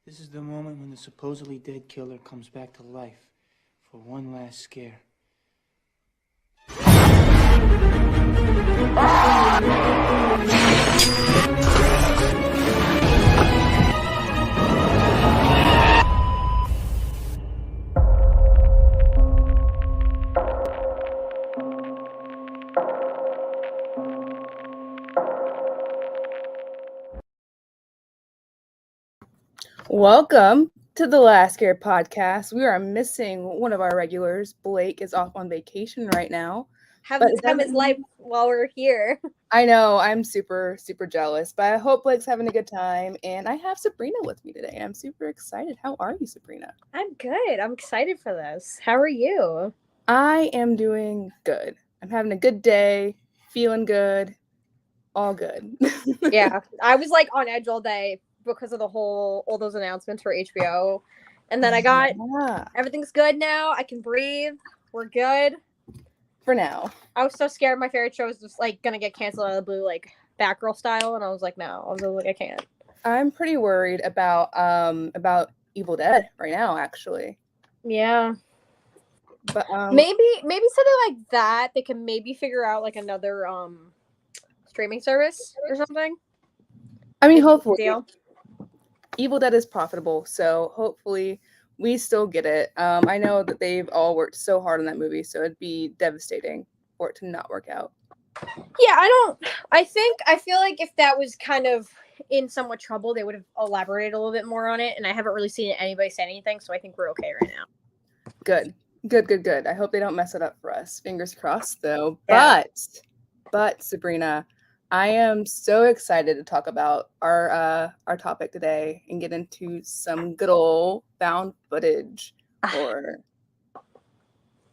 This is the moment when the supposedly dead killer comes back to life for one last scare. Welcome to the Last Scare podcast. We are missing one of our regulars. Blake is off on vacation right now. Having the time of his life while we're here. I know, I'm super jealous, but I hope Blake's having a good time. And I have Sabrina with me today. I'm super excited. How are you, Sabrina? I'm good. I'm excited for this. How are you? I am doing good. I'm having a good day, feeling good, all good. Yeah, I was like on edge all day because of all those announcements for HBO. And then I got, everything's good now. I can breathe. We're good. For now. I was so scared my favorite show was just like gonna get canceled out of the blue, like Batgirl style, and I was like, no. I was like, I can't. I'm pretty worried about Evil Dead right now, actually. Yeah. But maybe something like that, they can maybe figure out like another streaming service or something. I mean, hopefully. Evil Dead is profitable, so hopefully we still get it. I know that they've all worked so hard on that movie, so it'd be devastating for it to not work out. Yeah, I feel like if that was kind of in somewhat trouble, they would have elaborated a little bit more on it, and I haven't really seen anybody say anything, so I think we're okay right now. Good. I hope they don't mess it up for us. Fingers crossed, though. Yeah. But Sabrina, I am so excited to talk about our topic today and get into some good old found footage horror.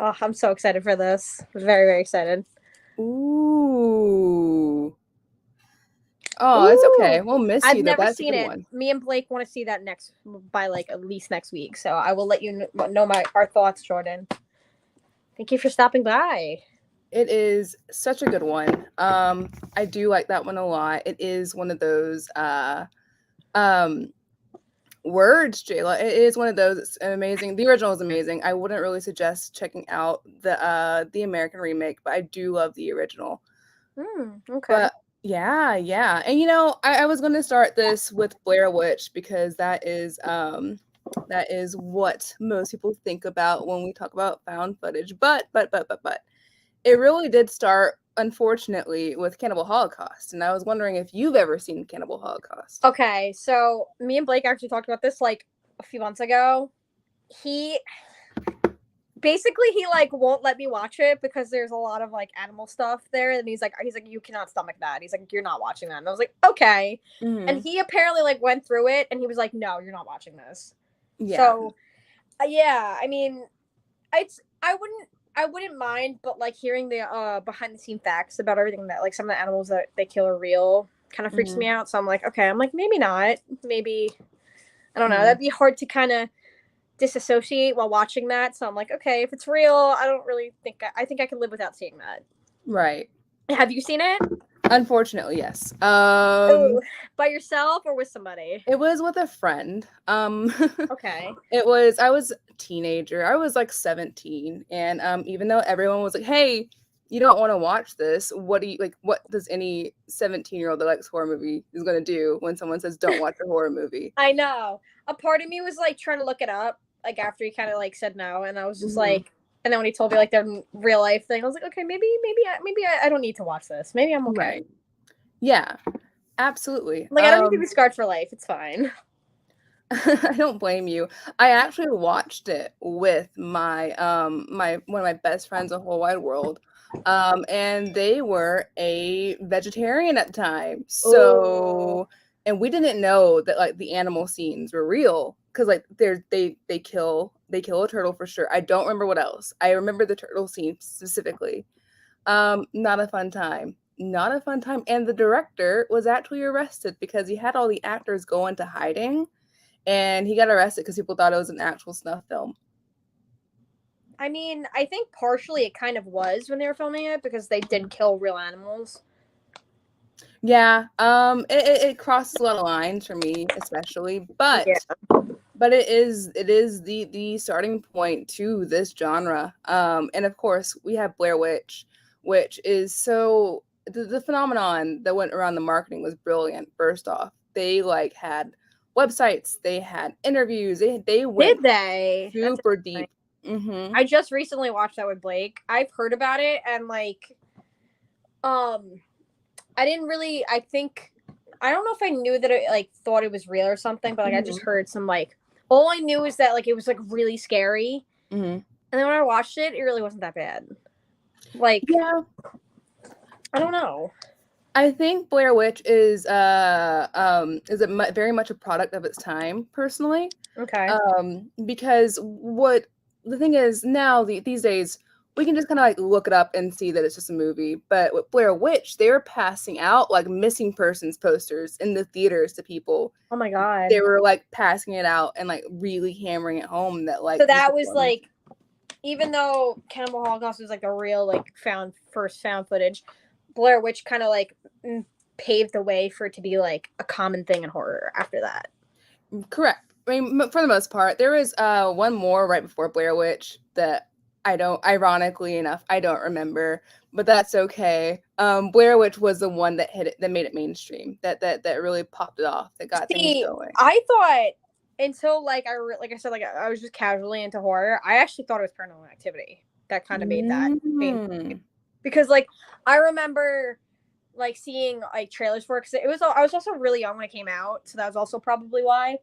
Oh, I'm so excited for this. I'm very, very excited. Ooh. Oh, it's okay. We'll miss you. I've never That's seen it. One. Me and Blake want to see that by like at least next week. So I will let you know our thoughts, Jordan. Thank you for stopping by. It is such a good one. I do like that one a lot. It is one of those words, Jayla. It is one of those. It's amazing. The original is amazing. I wouldn't really suggest checking out the American remake, but I do love the original. Okay. But yeah. And you know, I was going to start this with Blair Witch because that is what most people think about when we talk about found footage. But it really did start, unfortunately, with Cannibal Holocaust. And I was wondering if you've ever seen Cannibal Holocaust. Okay, so me and Blake actually talked about this like a few months ago. He like won't let me watch it because there's a lot of like animal stuff there, and he's like you cannot stomach that. He's like, you're not watching that. And I was like, okay. Mm-hmm. And he apparently like went through it and he was like, no, you're not watching this. Yeah. So yeah, I mean, I wouldn't mind, but like hearing the behind the scene facts about everything, that like some of the animals that they kill are real kind of freaks me out. So I'm like, okay, maybe not. Maybe, I don't know. That'd be hard to kind of disassociate while watching that. So I'm like, okay, if it's real, I don't really think, I think I can live without seeing that. Right. Have you seen it? Unfortunately, yes. By yourself or with somebody? It was with a friend. Okay. I was a teenager. I was like 17. And even though everyone was like, hey, you don't want to watch this, what does any 17-year-old that likes horror movie is going to do when someone says don't watch a horror movie? I know. A part of me was like trying to look it up, like after he kind of like said no, and I was just like, and then when he told me like the real life thing, I was like, okay, maybe I don't need to watch this. Maybe I'm okay. Right. Yeah, absolutely. Like I don't need to be scarred for life. It's fine. I don't blame you. I actually watched it with my one of my best friends in the whole wide world. And they were a vegetarian at the time. So and we didn't know that like the animal scenes were real because like they kill a turtle for sure. I don't remember what else. I remember the turtle scene specifically. Not a fun time. And the director was actually arrested because he had all the actors go into hiding, and he got arrested because people thought it was an actual snuff film. I mean, I think partially it kind of was when they were filming it because they did kill real animals. Yeah, it crosses a lot of lines for me, especially. But But it is the starting point to this genre. And of course we have Blair Witch, which is so the phenomenon that went around the marketing was brilliant. First off, they like had websites, they had interviews, they went Did they? That's super interesting. deep. Mm-hmm. I just recently watched that with Blake. I've heard about it, and like, I didn't really. I don't know if I knew that it like thought it was real or something, but like I just heard some like. All I knew is that like it was like really scary, and then when I watched it, it really wasn't that bad. Like, Yeah, I don't know. I think Blair Witch is very much a product of its time, personally. Okay. Because what the thing is now these days we can just kind of like look it up and see that it's just a movie. But with Blair Witch, they were passing out like missing persons posters in the theaters to people. Oh my god. They were like passing it out and like really hammering it home that like. So that was like, even though Cannibal Holocaust was like a real like found footage, Blair Witch kind of like paved the way for it to be like a common thing in horror after that. Correct. I mean, for the most part, there was one more right before Blair Witch that ironically enough, I don't remember, but that's okay. Blair Witch was the one that hit it, that made it mainstream, that really popped it off, that got things going. I thought until like like I said, like I was just casually into horror. I actually thought it was Paranormal Activity that kind of made that mainstream. Because like I remember like seeing like trailers for it, because I was also really young when it came out, so that was also probably why.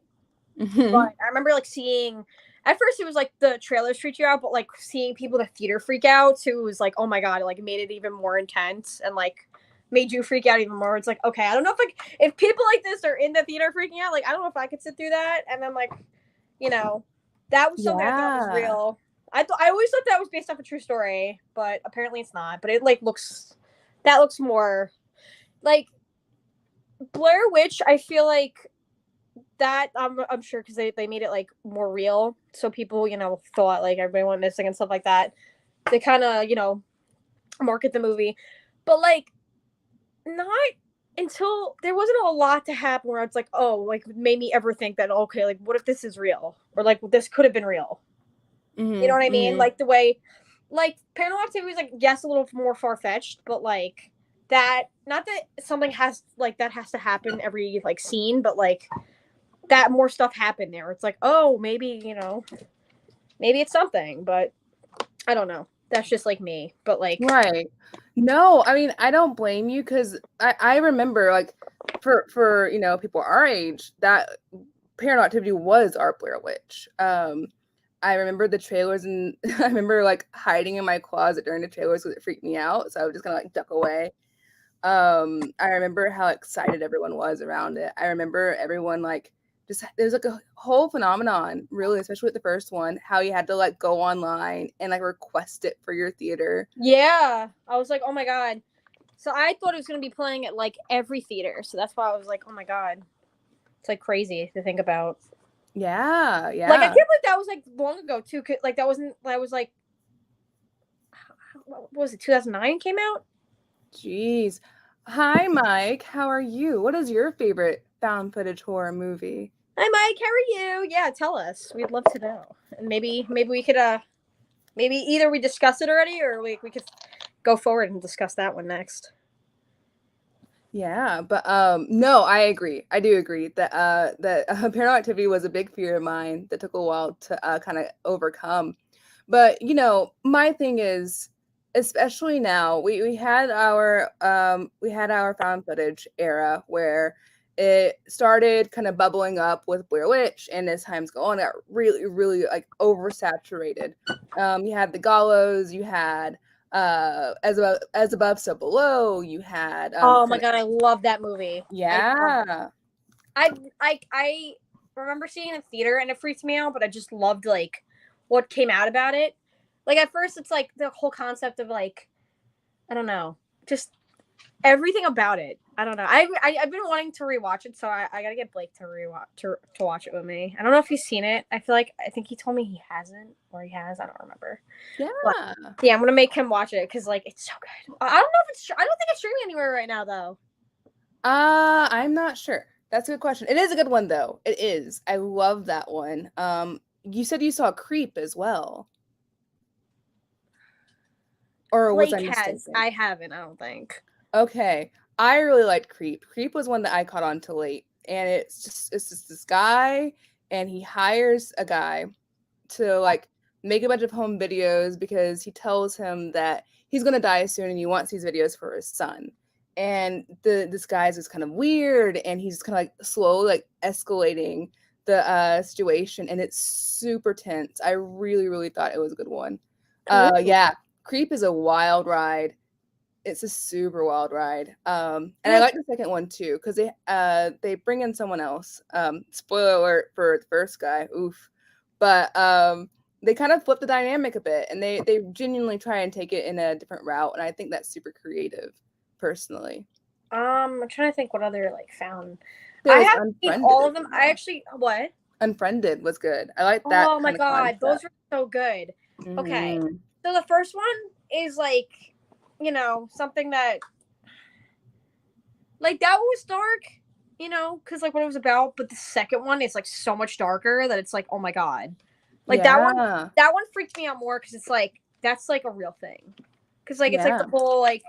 But I remember like seeing, at first it was like the trailers freaked you out, but like seeing people in the theater freak out too was like, oh my god, it like made it even more intense and like made you freak out even more. It's like, okay, I don't know if like if people like this are in the theater freaking out, like I don't know if I could sit through that. And then like, you know, that was something I thought was real. I always thought that was based off a true story, but apparently it's not. But it like looks more like Blair Witch. I feel like that I'm sure because they made it like more real, so people thought like everybody went missing and stuff like that. They kind of market the movie, but like not until there wasn't a lot to happen where it's like, oh, like made me ever think that, okay, like what if this is real, or like this could have been real. You know what I mean? Like the way like Paranormal Activity was like, yes, a little more far-fetched, but like that, not that something has like that has to happen every like scene, but like that more stuff happened there. It's like, oh, maybe maybe it's something, but I don't know. That's just like me. But like, right. No, I mean, I don't blame you, because I remember like for people our age, that Paranormal Activity was our Blair Witch. I remember the trailers, and I remember like hiding in my closet during the trailers because it freaked me out, so I would just kind of like duck away. I remember how excited everyone was around it. I remember everyone like just there's like a whole phenomenon, really, especially with the first one, how you had to like go online and like request it for your theater. Yeah, I was like, oh my god. So I thought it was gonna be playing at like every theater, so that's why I was like, oh my god, it's like crazy to think about. Yeah. Like I can't believe that was like long ago too. Like that was like, what was it? 2009 came out. Jeez. Hi, Mike. How are you? What is your favorite found footage horror movie? Hi, Mike. How are you? Yeah, tell us. We'd love to know. And maybe we could maybe either we discuss it already, or we could go forward and discuss that one next. Yeah, but no, I agree. I do agree that Paranormal Activity was a big fear of mine that took a while to kind of overcome. But my thing is, especially now, we had our found footage era where it started kind of bubbling up with Blair Witch, and as time's going, it got really, really like oversaturated. You had the Gallows, you had as above so below, you had oh my god, I love that movie. Yeah, I remember seeing it in theater and it freaked me out, but I just loved like what came out about it. Like at first it's like the whole concept of like, I don't know, just everything about it. I don't know. I've been wanting to rewatch it, so I gotta get Blake to rewatch to watch it with me. I don't know if he's seen it. I think he told me he hasn't, or he has. I don't remember. Yeah, but, yeah. I'm gonna make him watch it because like it's so good. I don't know if it's. I don't think it's streaming anywhere right now though. I'm not sure. That's a good question. It is a good one though. It is. I love that one. You said you saw Creep as well. Or was I Blake mistaken? has. I haven't, I don't think. Okay. I really liked Creep. Creep was one that I caught on to late. And it's just this guy, and he hires a guy to like make a bunch of home videos because he tells him that he's gonna die soon and he wants these videos for his son. And this guy's is kind of weird, and he's kind of like slowly like escalating the situation, and it's super tense. I really, really thought it was a good one. Ooh. Yeah, Creep is a wild ride. It's a super wild ride. And I like the second one too, because they bring in someone else. Spoiler alert for the first guy. Oof. But they kind of flip the dynamic a bit, and they genuinely try and take it in a different route, and I think that's super creative, personally. I'm trying to think what other like found. There I was haven't seen Unfriended all as of them. well. I actually what? Unfriended was good. I like that. Oh my kind of god, those concept. were so good. Okay. Mhm. So the first one is like, you know, something that like that was dark, you know, because like what it was about, but the second one is like so much darker that it's like, oh my god. Like Yeah. that one freaked me out more because it's like that's like a real thing. Because like it's like the Yeah. whole like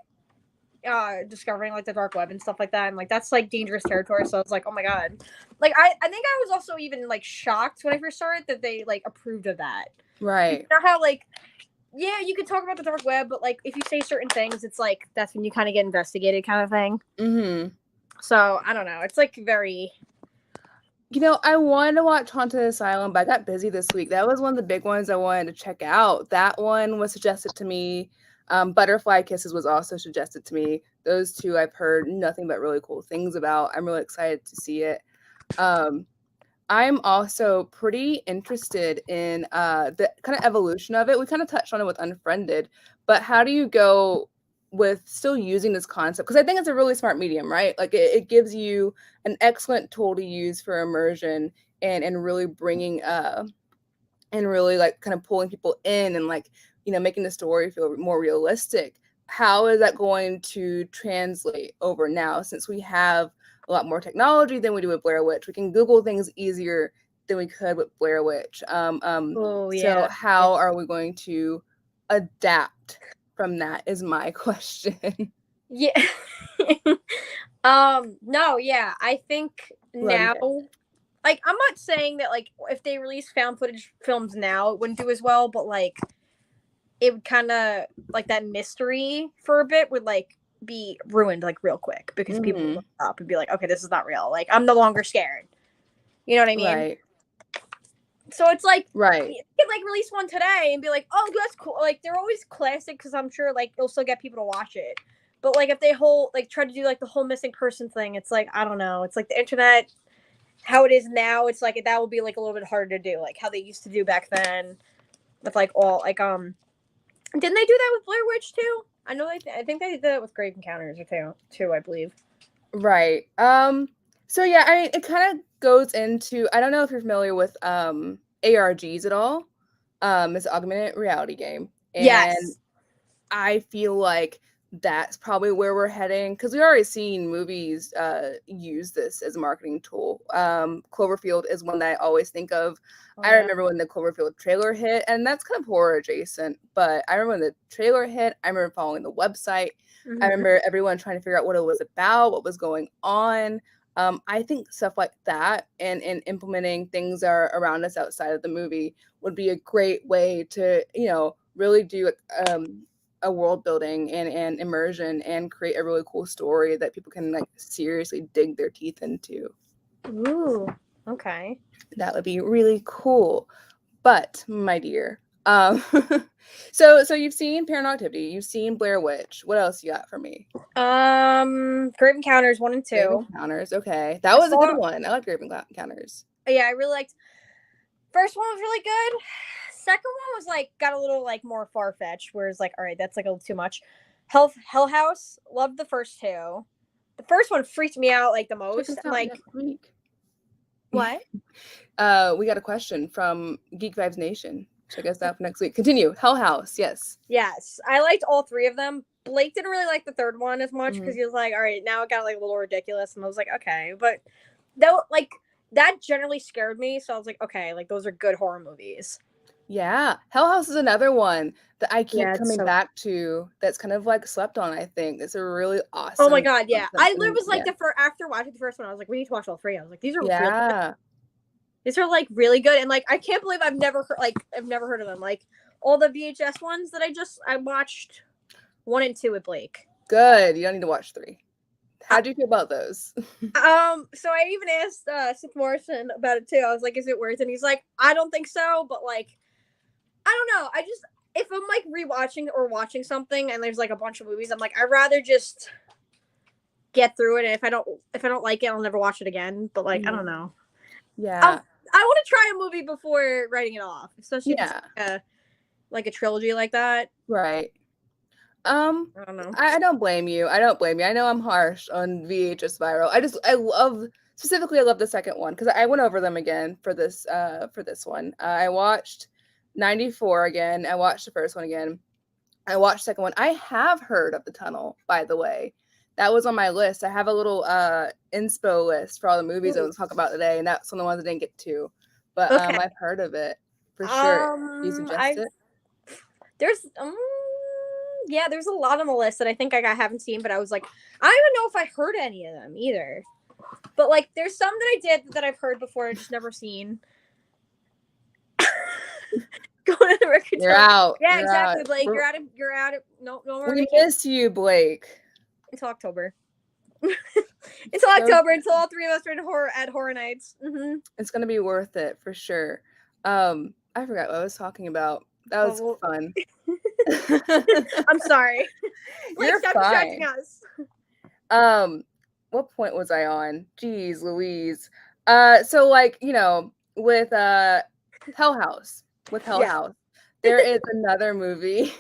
discovering like the dark web and stuff like that, and like that's like dangerous territory. So I was like, oh my god. Like I think I was also even like shocked when I first started that they like approved of that. Right. You know how like yeah, you can talk about the dark web, but like if you say certain things, it's like that's when you kind of get investigated, kind of thing. Mm-hmm. So I don't know. It's like very. You know, I wanted to watch Haunted Asylum, but I got busy this week. That was one of the big ones I wanted to check out. That one was suggested to me. Butterfly Kisses was also suggested to me. Those two I've heard nothing but really cool things about. I'm really excited to see it. I'm also pretty interested in the kind of evolution of it. We kind of touched on it with Unfriended, but how do you go with still using this concept? Because I think it's a really smart medium, right? Like it gives you an excellent tool to use for immersion and really bringing and really like kind of pulling people in and like, you know, making the story feel more realistic. How is that going to translate over now since we have a lot more technology than we do with Blair Witch? We can Google things easier than we could with Blair Witch. Oh So yeah. how are we going to adapt from that is my question. Yeah. No, yeah. I think What do you now think? like I'm not saying that like if they release found footage films now it wouldn't do as well, but like it would kind of like that mystery for a bit would like be ruined like real quick because people would Mhm. look up and be like, okay, this is not real. Like I'm no longer scared. You know what I mean? Right. So it's like Right. you could like release one today and be like, oh, that's cool. Like they're always classic because I'm sure like it'll still get people to watch it. But like if they try to do like the whole missing person thing, it's like I don't know. It's like the internet, how it is now. It's like that will be like a little bit harder to do, like how they used to do back then with like all like Didn't they do that with Blair Witch too? I know I think they did that with Grave Encounters too, I believe. Right. So yeah, I mean, it kind of goes into, I don't know if you're familiar with ARGs at all. It's an augmented reality game. And Yes. I feel like that's probably where we're heading because we already seen movies use this as a marketing tool. Cloverfield is one that I always think of. Oh, I yeah. remember when the Cloverfield trailer hit, and that's kind of horror adjacent, but I remember when the trailer hit, I remember following the website. Mhm. I remember everyone trying to figure out what it was about, what was going on. I think stuff like that and implementing things are around us outside of the movie would be a great way to, you know, really do a world building and immersion and create a really cool story that people can like seriously dig their teeth into. Ooh. Okay. That would be really cool. But my dear, so you've seen Paranormal Activity, you've seen Blair Witch. What else you got for me? Grave Encounters 1 and Grave 2. Encounters. Okay, that was a good one. I like Grave Encounters. Yeah, I really liked. First one was really good. Second one was like got a little like more far fetched, whereas like all right, that's like a little too much. Hell House, loved the first two. The first one freaked me out like the most. Check us I'm out like next week. what? We got a question from Geek Vibes Nation. Check us out for next week. Continue. Hell House. Yes. Yes, I liked all three of them. Blake didn't really like the third one as much because Mhm. he was like, all right, now it got like a little ridiculous, and I was like, okay, but though, like that generally scared me. So I was like, okay, like those are good horror movies. Yeah, Hell House is another one that I keep Yeah, it's coming so. back to. That's kind of like slept on. I think it's a really Oh my awesome god, yeah. I literally concept. was like Yeah, after watching the first one, I was like, we need to watch all three. I was like, these are really good. yeah. These are like really good, and like I can't believe I've never heard of them. Like all the VHS ones that I watched 1 and 2 with Blake. Good. You don't need to watch 3. How do you feel about those? So I even asked Seth Morrison about it too. I was like, is it worth it? And he's like, I don't think so, but like I don't know. I just if I'm like rewatching or watching something and there's like a bunch of movies, I'm like, I'd rather just get through it. And if I don't like it, I'll never watch it again. But like, I don't know. Yeah. I want to try a movie before writing it off, especially if Yeah. it's like a trilogy like that. Right. I don't know. I don't blame you. I don't blame you. I know I'm harsh on VHS Viral. I love specifically I love the second one because I went over them again for this one. I watched 94 again. I watched the first one again. I watched the second one. I have heard of The Tunnel, by the way. That was on my list. I have a little inspo list for all the movies I want to talk about today, and that's one of the ones I didn't get to. But Okay. I've heard of it for sure. Do you suggest it? There's yeah, there's a lot on the list that I think I haven't seen, but I was like, I don't even know if I heard any of them either. But like, there's some that I did that I've heard before, I just never seen. Going to the record. You're out. Yeah, You're exactly, out. Blake. You're out of no more. We miss you, Blake. Until October. Until October, until all three of us are at horror nights. Mm-hmm. It's gonna be worth it for sure. I forgot what I was talking about. That was fun. I'm sorry. Blake, You're stop fine. distracting us. What point was I on? Jeez Louise. So like, with Hell House. There is another movie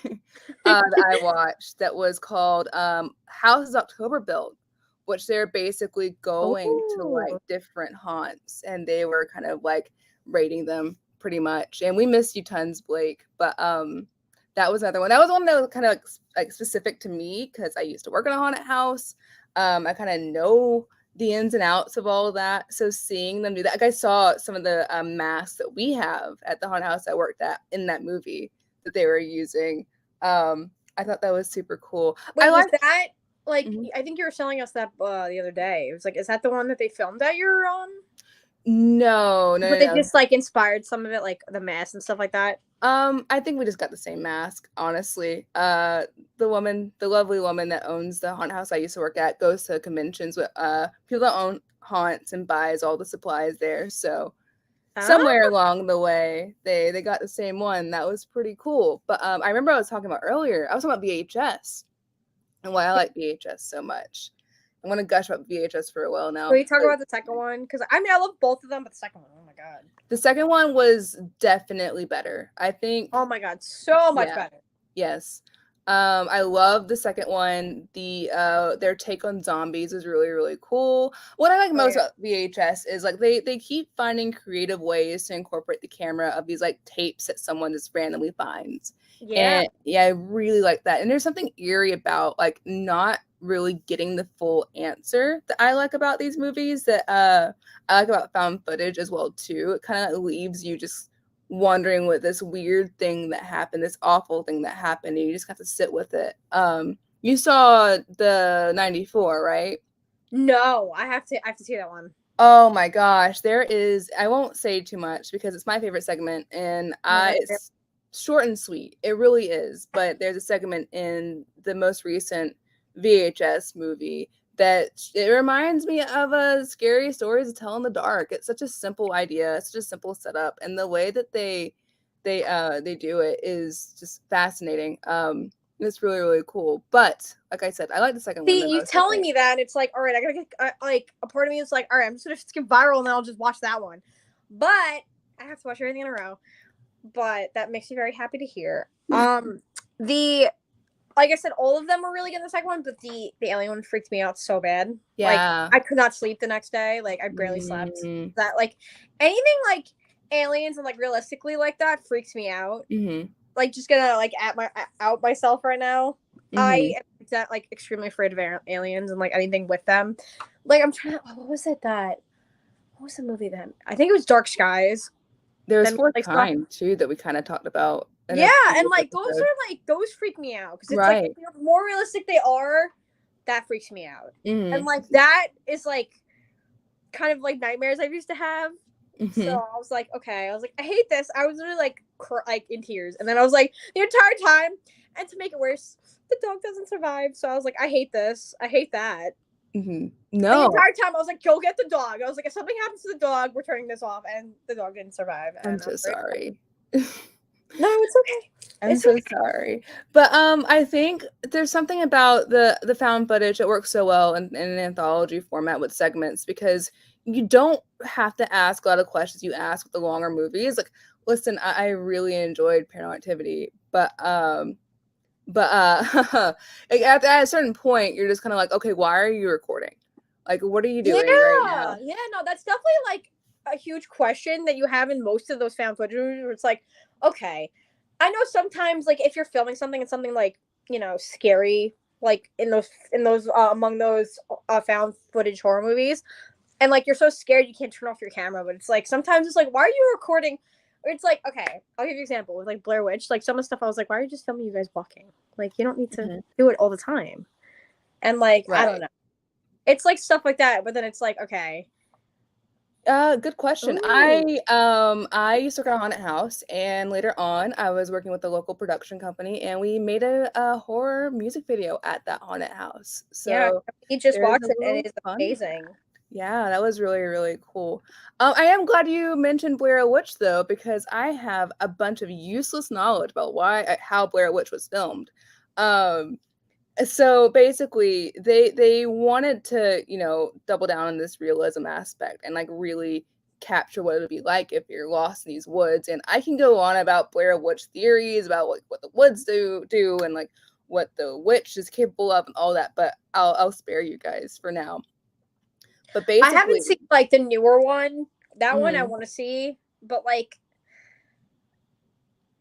that I watched that was called Houses October Built, which they're basically going to like different haunts and they were kind of like rating them pretty much. And we missed you tons, Blake. But that was another one. That was one that was kind of like specific to me because I used to work in a haunted house. I kind of know the ins and outs of all of that. So seeing them do that, like I saw some of the masks that we have at the haunted house I worked at in that movie that they were using. I thought that was super cool. Wait, was that like? Mm-hmm. I think you were telling us that the other day. It was like, is that the one that they filmed at your No. But they just like inspired some of it, like the mask and stuff like that. I think we just got the same mask, honestly. The lovely woman that owns the haunted house I used to work at goes to conventions with people that own haunts and buys all the supplies there. So somewhere along the way, they got the same one. That was pretty cool. But I remember I was talking about earlier. I was talking about VHS and why I like VHS so much. I'm gonna gush about VHS for a while now. Can we talk about the second one? Because I mean, I love both of them, but the second one, oh my god. The second one was definitely better. I think. Oh my god, so much better. Yes. I love the second one. Their take on zombies is really, really cool. What I like most about VHS is like they keep finding creative ways to incorporate the camera of these like tapes that someone just randomly finds. Yeah. And yeah, I really like that. And there's something eerie about like not really getting the full answer that I like about these movies that I like about found footage as well too. It kind of leaves you just wondering what this weird thing that happened, this awful thing that happened, and you just have to sit with it. You saw the 94, right? No, I have to see that one. Oh my gosh, there is. I won't say too much because it's my favorite segment, and it's short and sweet. It really is. But there's a segment in the most recent VHS movie that it reminds me of a scary stories to tell in the dark. It's such a simple idea, such a simple setup, and the way that they do it is just fascinating. It's really, really cool. But like I said, I like the second one. See, you telling me that, it's like, all right, I gotta get like a part of me is like, all right, I'm just gonna skip Viral and then I'll just watch that one. But I have to watch everything in a row. But that makes me very happy to hear. Like I said, all of them were really good in the second one, but the alien one freaked me out so bad. Yeah. Like I could not sleep the next day. Like I barely slept. That like anything like aliens and like realistically like that freaks me out. Mm-hmm. Like just gonna like out myself right now. Mm-hmm. I am like extremely afraid of aliens and like anything with them. Like I'm trying to. What was it that? what was the movie then? I think it was Dark Skies. There was Then, Fourth like, Kind too that we kind of talked about in yeah, a and previous like episode. those freak me out because it's like Right. the more realistic they are, that freaks me out. Mm-hmm. And like that is like kind of like nightmares I used to have. Mm-hmm. So I was like, okay, I was like, I hate this. I was literally like like in tears, and then I was like the entire time, and to make it worse, the dog doesn't survive. So I was like, I hate this. I hate that. Mm-hmm. The No, entire time I was like, go get the dog. I was like, if something happens to the dog, we're turning this off, and the dog didn't survive. I'm And I so was like, sorry. no, it's okay. I'm It's so okay. sorry. But I think there's something about the found footage that works so well in an anthology format with segments because you don't have to ask a lot of questions you ask with the longer movies. Like, listen, I really enjoyed Paranormal Activity, but like at a certain point, you're just kind of like, okay, why are you recording? Like, what are you doing right now? Yeah, no, that's definitely like a huge question that you have in most of those found footage movies where it's like, okay, I know sometimes like if you're filming something and something like, you know, scary, like in those among those found footage horror movies, and like you're so scared you can't turn off your camera, but it's like sometimes it's like, why are you recording? Or it's like, okay, I'll give you an example with like Blair Witch, like some of the stuff I was like, why are you just filming you guys walking? Like you don't need to do it all the time. And like, I don't know. It's like stuff like that, but then it's like, okay. Good question. Ooh. I used to work at a haunted house, and later on, I was working with a local production company, and we made a horror music video at that haunted house. Yeah, So he just there's watched a it and little it is fun with amazing. that. Yeah, that was really, really cool. I am glad you mentioned Blair Witch though, because I have a bunch of useless knowledge about how Blair Witch was filmed. So basically they wanted to, you know, double down on this realism aspect and like really capture what it would be like if you're lost in these woods. And I can go on about Blair Witch theories about like what the woods do and like what the witch is capable of and all that, but I'll spare you guys for now. But I haven't basically, seen like the newer one. That one I mhm, want to see, but like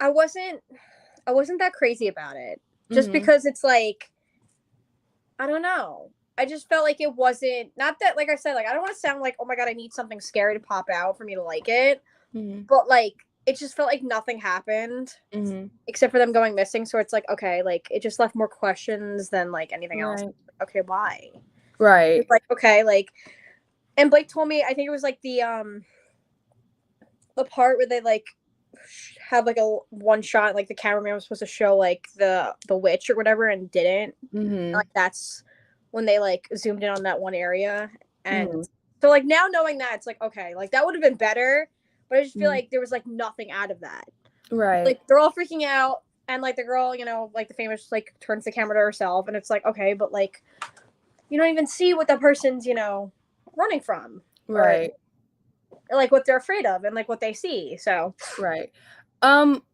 I wasn't that crazy about it. Just mhm, because it's like I don't know. I just felt like it wasn't not that like I said, like I don't want to sound like, oh my god, I need something scary to pop out for me to like it. mhm, But like it just felt like nothing happened mhm, except for them going missing. So it's like, okay, like it just left more questions than like anything else. right, Okay, why? right, It's like, okay, like and Blake told me I think it was like the part where they like have like a one shot, like the cameraman was supposed to show like the witch or whatever and didn't. And, mhm, like that's when they like zoomed in on that one area. And mhm, so like now knowing that it's like, okay, like that would have been better, but I just feel mhm, like there was like nothing out of that. right, Like they're all freaking out and like the girl, you know, like the famous like turns the camera to herself and it's like, okay, but like you don't even see what the person's, you know, running from or right. like what they're afraid of and like what they see. So Right.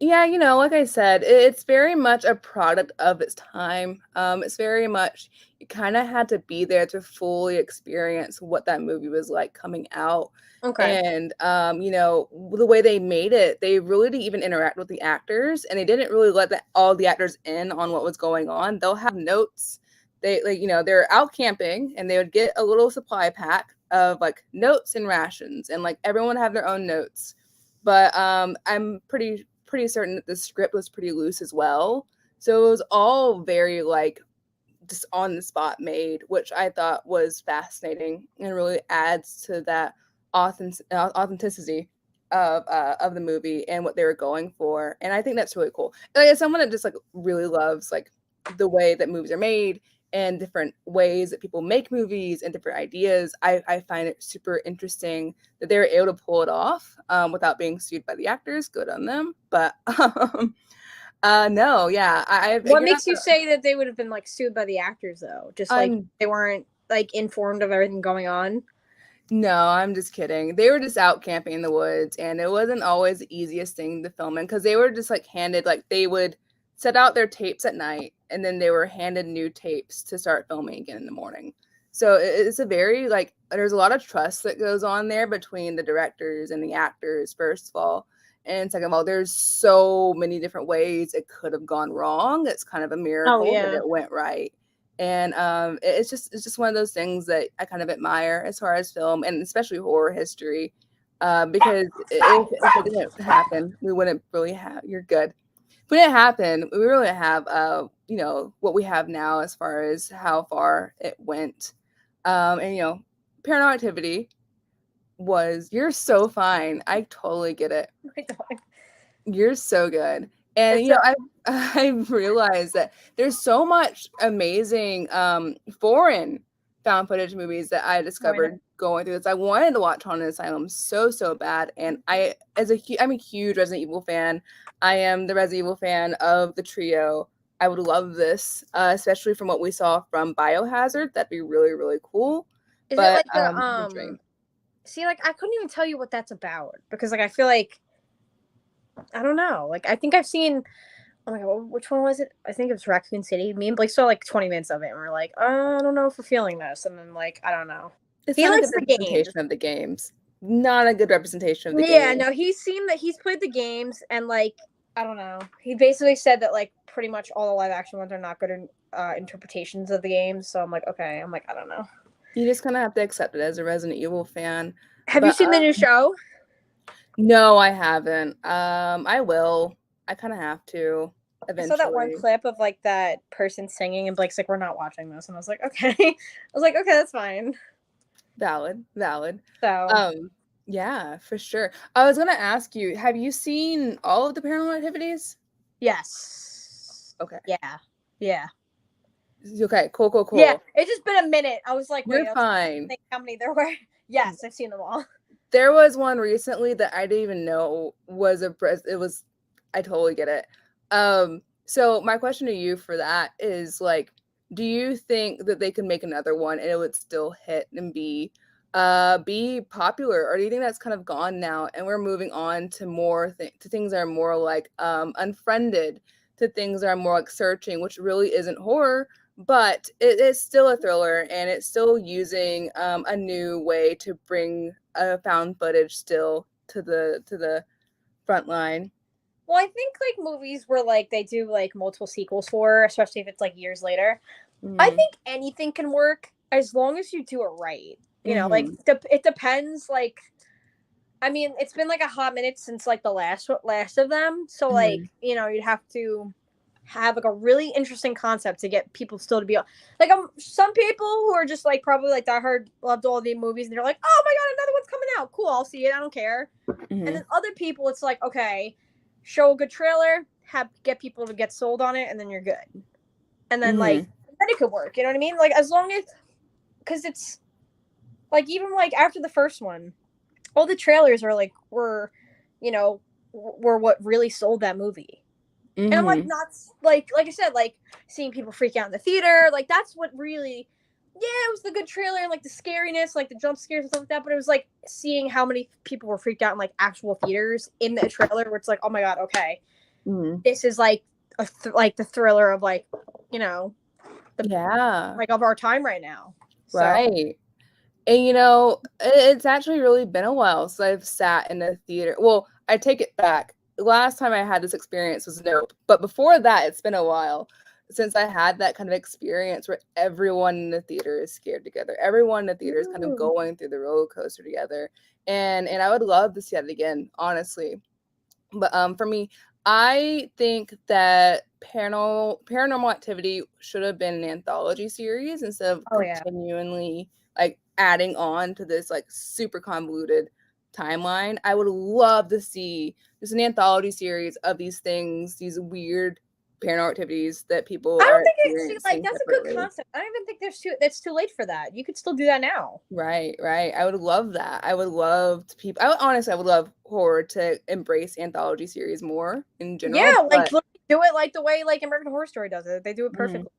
Yeah, you know, like I said, it's very much a product of its time. It's very much you kind of had to be there to fully experience what that movie was like coming out. okay. And you know, the way they made it, they really didn't even interact with the actors and they didn't really let all the actors in on what was going on. They'll have notes. They like, you know, they're out camping and they would get a little supply pack of like notes and rations and like everyone would have their own notes, but I'm pretty certain that the script was pretty loose as well. So it was all very like just on the spot made, which I thought was fascinating and really adds to that authenticity of the movie and what they were going for. And I think that's really cool. Like as someone that just like really loves like the way that movies are made and different ways that people make movies and different ideas, I find it super interesting that they were able to pull it off without being sued by the actors. Good on them. But no, yeah, What you're not makes you say that they would have been like sued by the actors though? Just like I'm they weren't like informed of everything going on. no, I'm just kidding. They were just out camping in the woods, and it wasn't always the easiest thing to film in because they were just like handed, like they would set out their tapes at night, and then they were handed new tapes to start filming again in the morning. So it's a very like there's a lot of trust that goes on there between the directors and the actors, first of all. And second of all, there's so many different ways it could have gone wrong. It's kind of a Oh miracle that yeah. it went right. And it's just one of those things that I kind of admire as far as film and especially horror history, because if it didn't happen, we wouldn't really have. You're good. If it didn't happen, we really have what we have now as far as how far it went, and Paranormal Activity was. You're so fine. I totally get it. You're so good. And I realized that there's so much amazing foreign found footage movies that I discovered going through this. I wanted to watch Haunted Asylum so bad, and I'm a huge Resident Evil fan. I am the Resident Evil fan of the trio. I would love this, especially from what we saw from Biohazard. That'd be really, really cool. Is it like the see, like I couldn't even tell you what that's about because like I feel like I don't know. Like I think I've seen. Oh my god, which one was it? I think it was Raccoon City. Me and Blake saw like 20 minutes of it, and we're like, I don't know if we're feeling this. And then like, I don't know. It's not a good representation of the games. Not a good representation of the games. Yeah, no, he's played the games, and like, I don't know. He basically said that like pretty much all the live action ones are not good interpretations of the games. So I'm like, okay. I'm like, I don't know. You just kind of have to accept it as a Resident Evil fan. Have you seen the new show? No, I haven't. I will. I kind of have to eventually. I saw that one clip of like that person singing, and Blake's like, "We're not watching this," and I was like, "Okay." I was like, "Okay, that's fine." Valid. So, yeah, for sure. I was gonna ask you, have you seen all of the Paranormal Activities? Yes. Okay. Yeah. Okay. Cool. Yeah, it's just been a minute. I was like, "You're fine." Think how many there were? Yes, I've seen them all. There was one recently that I didn't even know was it was. I totally get it. So my question to you for that is like, do you think that they could make another one and it would still hit and be popular, or do you think that's kind of gone now and we're moving on to more to things that are more like unfriended, to things that are more like searching, which really isn't horror, but it is still a thriller and it's still using a new way to bring found footage still to the front line? Well, I think like movies where like they do like multiple sequels for, especially if it's like years later. I think anything can work as long as you do it right. You know, like it depends. Like, I mean, it's been like a hot minute since like the last of them. So like, you'd have to have like a really interesting concept to get people still to be like some people who are just like probably like diehard loved all the movies and they're like, oh my god, another one's coming out, cool, I'll see it, I don't care. And then other people, it's like, okay, show a good trailer, get people to get sold on it, and then you're good. And then like then it could work. You know what I mean? Like as long as, because it's like even like after the first one, all the trailers are like were what really sold that movie. And I'm like not like I said, like seeing people freak out in the theater, like that's what really, it was the good trailer and like the scariness, like the jump scares and stuff like that. But it was like seeing how many people were freaked out in like actual theaters in the trailer, where it's like, oh my god, okay, this is like like the thriller of like like of our time right now. So. Right. And it's actually really been a while since I've sat in a theater. Well, I take it back. The last time I had this experience was Nope. But before that, it's been a while since I had that kind of experience where everyone in the theater is scared together. Everyone in the theater is kind of going through the roller coaster together. And I would love to see that again, honestly. But for me, I think that Paranormal Activity should have been an anthology series instead of continually like adding on to this like super convoluted timeline. I would love to see just an anthology series of these things, these weird paranormal activities that people. I don't think it's like that's separately. A good concept. I don't even think that's too late for that. You could still do that now. Right. I would love that. I would love I would love horror to embrace anthology series more in general. Yeah, like do it like the way like American Horror Story does it. They do it perfectly.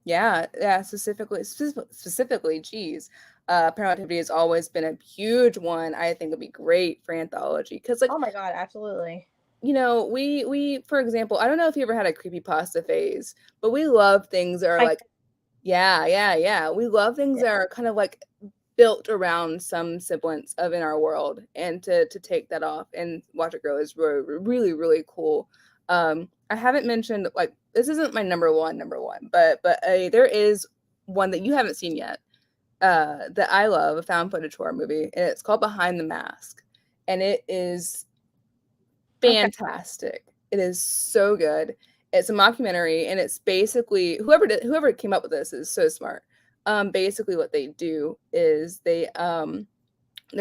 Yeah. Specifically, geez. Paranormal Activity has always been a huge one. I think would be great for anthology because, like, oh my god, absolutely. We for example, I don't know if you ever had a creepypasta phase, but we love things that are like, yeah. We love things that are kind of like built around some semblance of in our world, and to take that off and watch it grow is really, really, really cool. I haven't mentioned, like, this isn't my number one, but there is one that you haven't seen yet, that I love, a found footage horror movie, and it's called Behind the Mask, and it is fantastic. It is so good. It's a mockumentary, and it's basically whoever came up with this is so smart. Basically, what they do is they're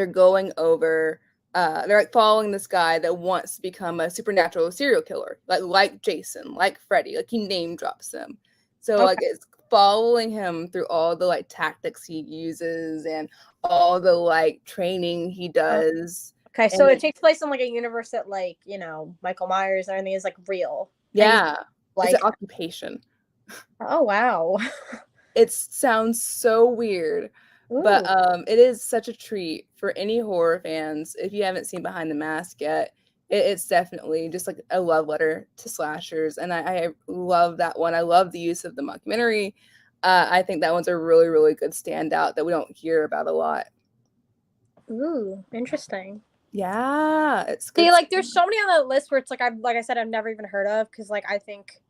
going over. They're like following this guy that wants to become a supernatural serial killer, like Jason, like Freddy. Like he name drops them. So like it's following him through all the like tactics he uses and all the like training he does. Okay, so it takes place in like a universe that like, you know, Michael Myers and everything is like real. Yeah, like it's an occupation. Oh wow. It sounds so weird, but it is such a treat for any horror fans. If you haven't seen Behind the Mask yet, it's definitely just like a love letter to slashers, and I love that one. I love the use of the mockumentary. I think that one's a really, really good standout that we don't hear about a lot. Ooh, interesting. Yeah, it's good. See, like, there's so many on the list where it's like like I said, I've never even heard of, because like I think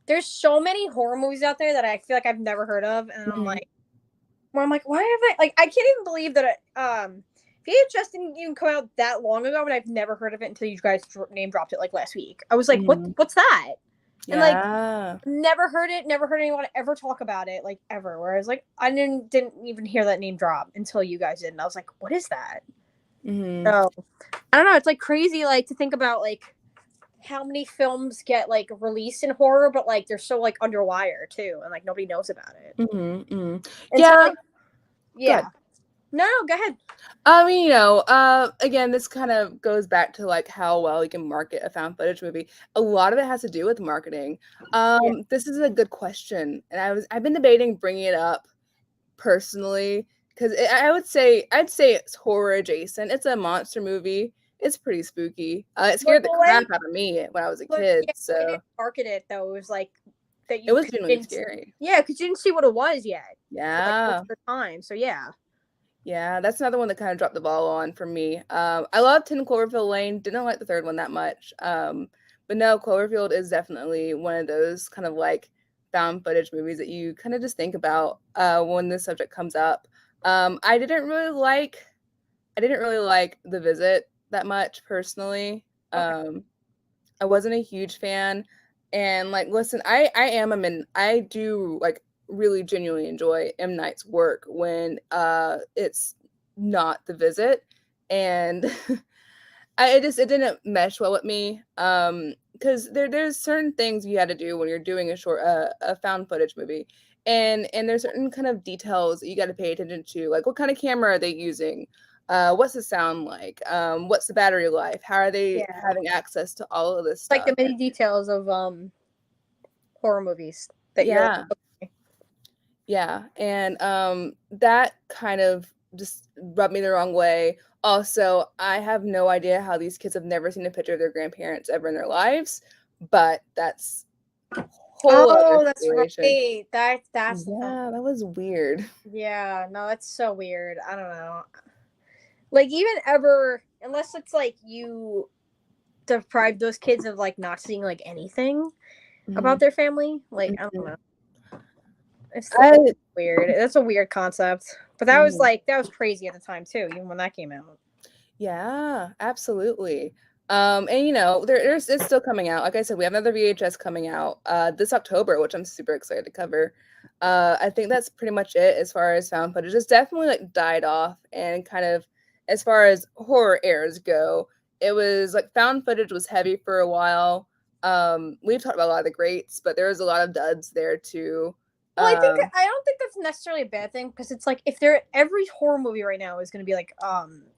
there's so many horror movies out there that I feel like I've never heard of, and I'm like, why have I, like, I can't even believe that VHS didn't even come out that long ago, and I've never heard of it until you guys name dropped it like last week. I was like, what's that? And like, never heard it, never heard anyone ever talk about it, like, ever. Whereas like I didn't even hear that name drop until you guys did, and I was like, what is that? So I don't know, it's like crazy, like, to think about like how many films get like released in horror, but like they're so like underwire too, and like nobody knows about it. Yeah, so, like, yeah. No, go ahead. I mean, you know, again, this kind of goes back to like how well you can market a found footage movie. A lot of it has to do with marketing. This is a good question, and I've been debating bringing it up personally, because I'd say it's horror adjacent. It's a monster movie. It's pretty spooky. It scared the crap out of me when I was a kid. Yeah, so they didn't market it though. It was like that. It was genuinely scary. Yeah, because you didn't see what it was yet. Yeah. Like, the time. So yeah. Yeah, that's another one that kind of dropped the ball on for me. I love 10 Cloverfield Lane. Didn't like the third one that much. But no, Cloverfield is definitely one of those kind of like found footage movies that you kind of just think about when the subject comes up. I didn't really like The Visit that much personally. I wasn't a huge fan. And like, listen, I do like really genuinely enjoy M. Night's work when it's not The Visit, and it didn't mesh well with me, because there's certain things you had to do when you're doing a found footage movie, and there's certain kind of details that you got to pay attention to, like what kind of camera are they using, what's the sound like, what's the battery life, how are they having access to all of this stuff, like the many details of horror movies that yeah, and that kind of just rubbed me the wrong way. Also, I have no idea how these kids have never seen a picture of their grandparents ever in their lives, but that's a whole other situation. Right. That's yeah, that was weird. Yeah, no, that's so weird. I don't know. Like, even ever, unless it's like you deprive those kids of like not seeing like anything about their family, like, I don't know. It's weird. That's a weird concept. But that was crazy at the time too, even when that came out. Yeah, absolutely. And you know, it's still coming out. Like I said, we have another VHS coming out this October, which I'm super excited to cover. I think that's pretty much it as far as found footage. It's definitely like died off, and kind of as far as horror eras go, it was like found footage was heavy for a while. We've talked about a lot of the greats, but there was a lot of duds there too. Well, I don't think that's necessarily a bad thing, because it's like if every horror movie right now is going to be like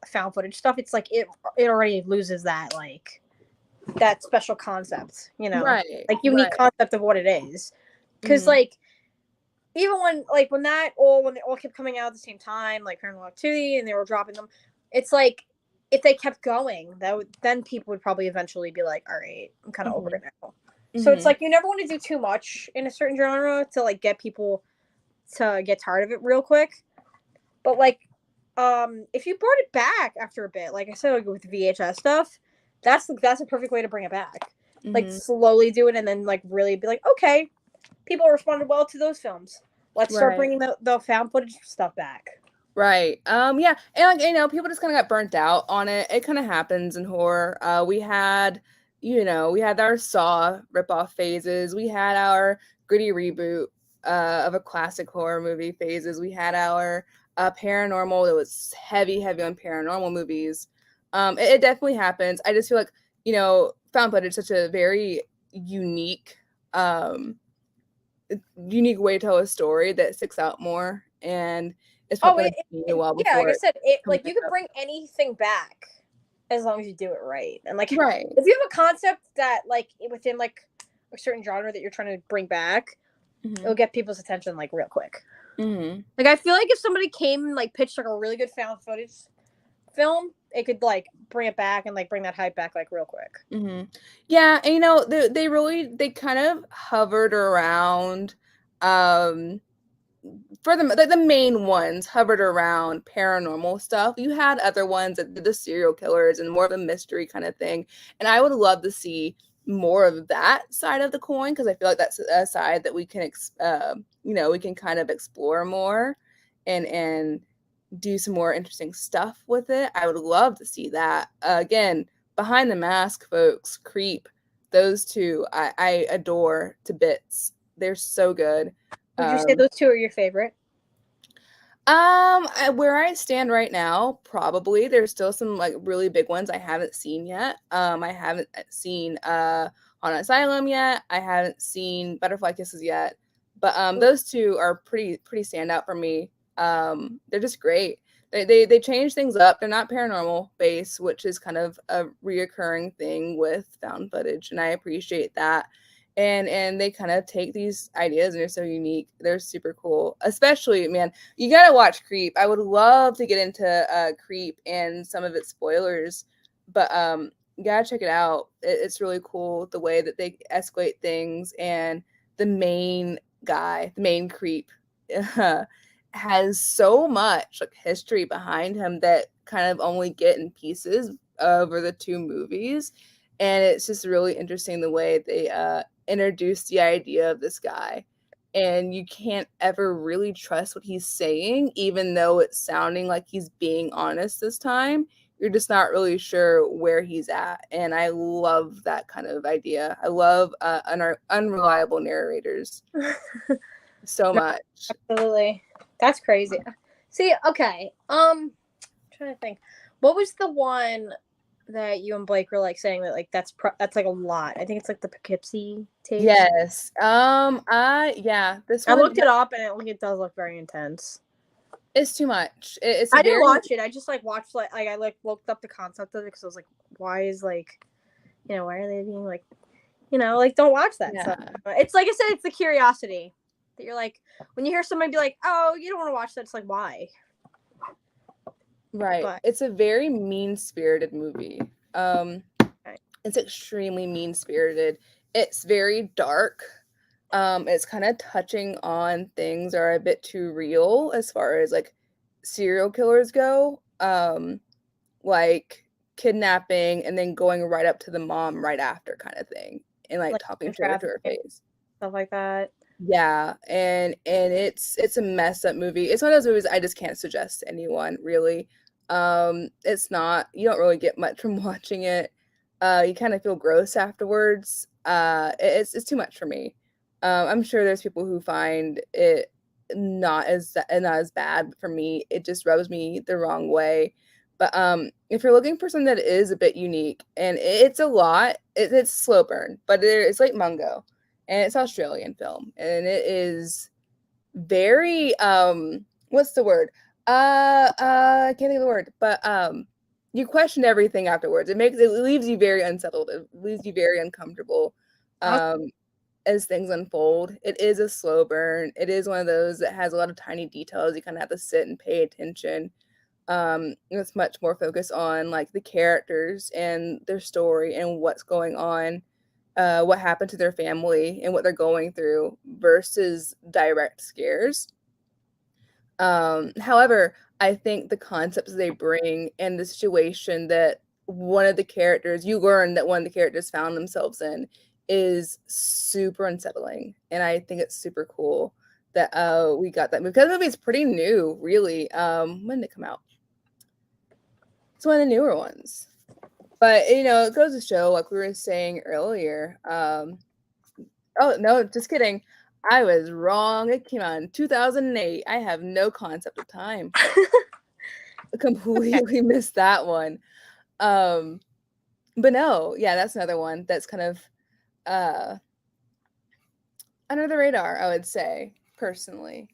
found footage stuff, it's like it already loses that like that special concept, you know, like unique concept of what it is. Because like even when they all kept coming out at the same time, like Paranormal Activity, and they were dropping them, it's like if they kept going, then people would probably eventually be like, all right, I'm kind of over it now. So it's like you never want to do too much in a certain genre to like get people to get tired of it real quick. But like, if you brought it back after a bit, like I said, like with VHS stuff, that's a perfect way to bring it back. like slowly do it and then like really be like, okay, people responded well to those films. Let's start Right. bringing the found footage stuff back. Right. Yeah. And like, people just kind of got burnt out on it. It kind of happens in horror. We had, we had our Saw ripoff phases. We had our gritty reboot of a classic horror movie phases. We had our paranormal that was heavy on paranormal movies. It definitely happens. I just feel like, found footage is such a very unique, unique way to tell a story that sticks out more, and it's probably going to be a while yeah, like before I said, it comes like you back can up. bring anything back as long as you do it right. And like Right. if you have a concept that like within like a certain genre that you're trying to bring back, it'll get people's attention like real quick. Like I feel like if somebody came and like pitched like a really good found footage film, it could like bring it back and like bring that hype back like real quick. Yeah, and they kind of hovered around, for the main ones hovered around paranormal stuff. You had other ones that did the serial killers and more of a mystery kind of thing, and I would love to see more of that side of the coin, because I feel like that's a side that we can we can kind of explore more and do some more interesting stuff with it. I would love to see that. Again, Behind the Mask, folks, Creep, those two I adore to bits. They're so good. Would you say those two are your favorite? Where I stand right now, probably. There's still some like really big ones I haven't seen yet. I haven't seen Haunted Asylum yet. I haven't seen Butterfly Kisses yet. But those two are pretty standout for me. They're just great. They change things up. They're not paranormal based, which is kind of a reoccurring thing with found footage, and I appreciate that. And they kind of take these ideas and they're so unique. They're super cool. Especially, man, you gotta watch Creep. I would love to get into Creep and some of its spoilers, but you gotta check it out. It's really cool the way that they escalate things, and the main guy, the main creep, has so much like history behind him that kind of only get in pieces over the two movies. And it's just really interesting the way they introduce the idea of this guy, and you can't ever really trust what he's saying, even though it's sounding like he's being honest this time. You're just not really sure where he's at, and I love that kind of idea. I love unreliable narrators so much. Absolutely. That's crazy. See, okay. I'm trying to think. What was the one that you and Blake were like saying that like that's like a lot? I think it's like the Poughkeepsie tapes. Yes. Yeah. This I one looked it up and it does look very intense. It's too much. I didn't watch it. I just like watched like I like looked up the concept of it because I was like, why is like, why are they being like, like don't watch that stuff. It's like I said, it's the curiosity that you're like when you hear somebody be like, oh, you don't want to watch that. It's like why? Right. But it's a very mean-spirited movie. It's extremely mean-spirited. It's very dark. It's kind of touching on things that are a bit too real as far as like serial killers go. Like kidnapping and then going right up to the mom right after kind of thing, and like talking to her face. Stuff like that. Yeah, and it's a messed up movie. It's one of those movies I just can't suggest to anyone, really. It's not, you don't really get much from watching it. You kind of feel gross afterwards. It's too much for me. I'm sure there's people who find it not as bad, but for me, it just rubs me the wrong way. But if you're looking for something that is a bit unique, and it's a lot, it's slow burn, but it's like Mungo, and it's Australian film, and it is very what's the word? I can't think of the word, but you question everything afterwards. It leaves you very unsettled. It leaves you very uncomfortable as things unfold. It is a slow burn. It is one of those that has a lot of tiny details. You kind of have to sit and pay attention. It's much more focused on like the characters and their story and what's going on, what happened to their family and what they're going through versus direct scares. However, I think the concepts they bring and the situation that one of the characters, you learn that one of the characters found themselves in is super unsettling. And I think it's super cool that we got that movie. Because the movie is pretty new, really. When did it come out? It's one of the newer ones. But, you know, it goes to show, like we were saying earlier. Oh, no, just kidding. I was wrong. It came out in 2008. I have no concept of time. Completely missed that one. But no, yeah, that's another one that's kind of under the radar, I would say, personally.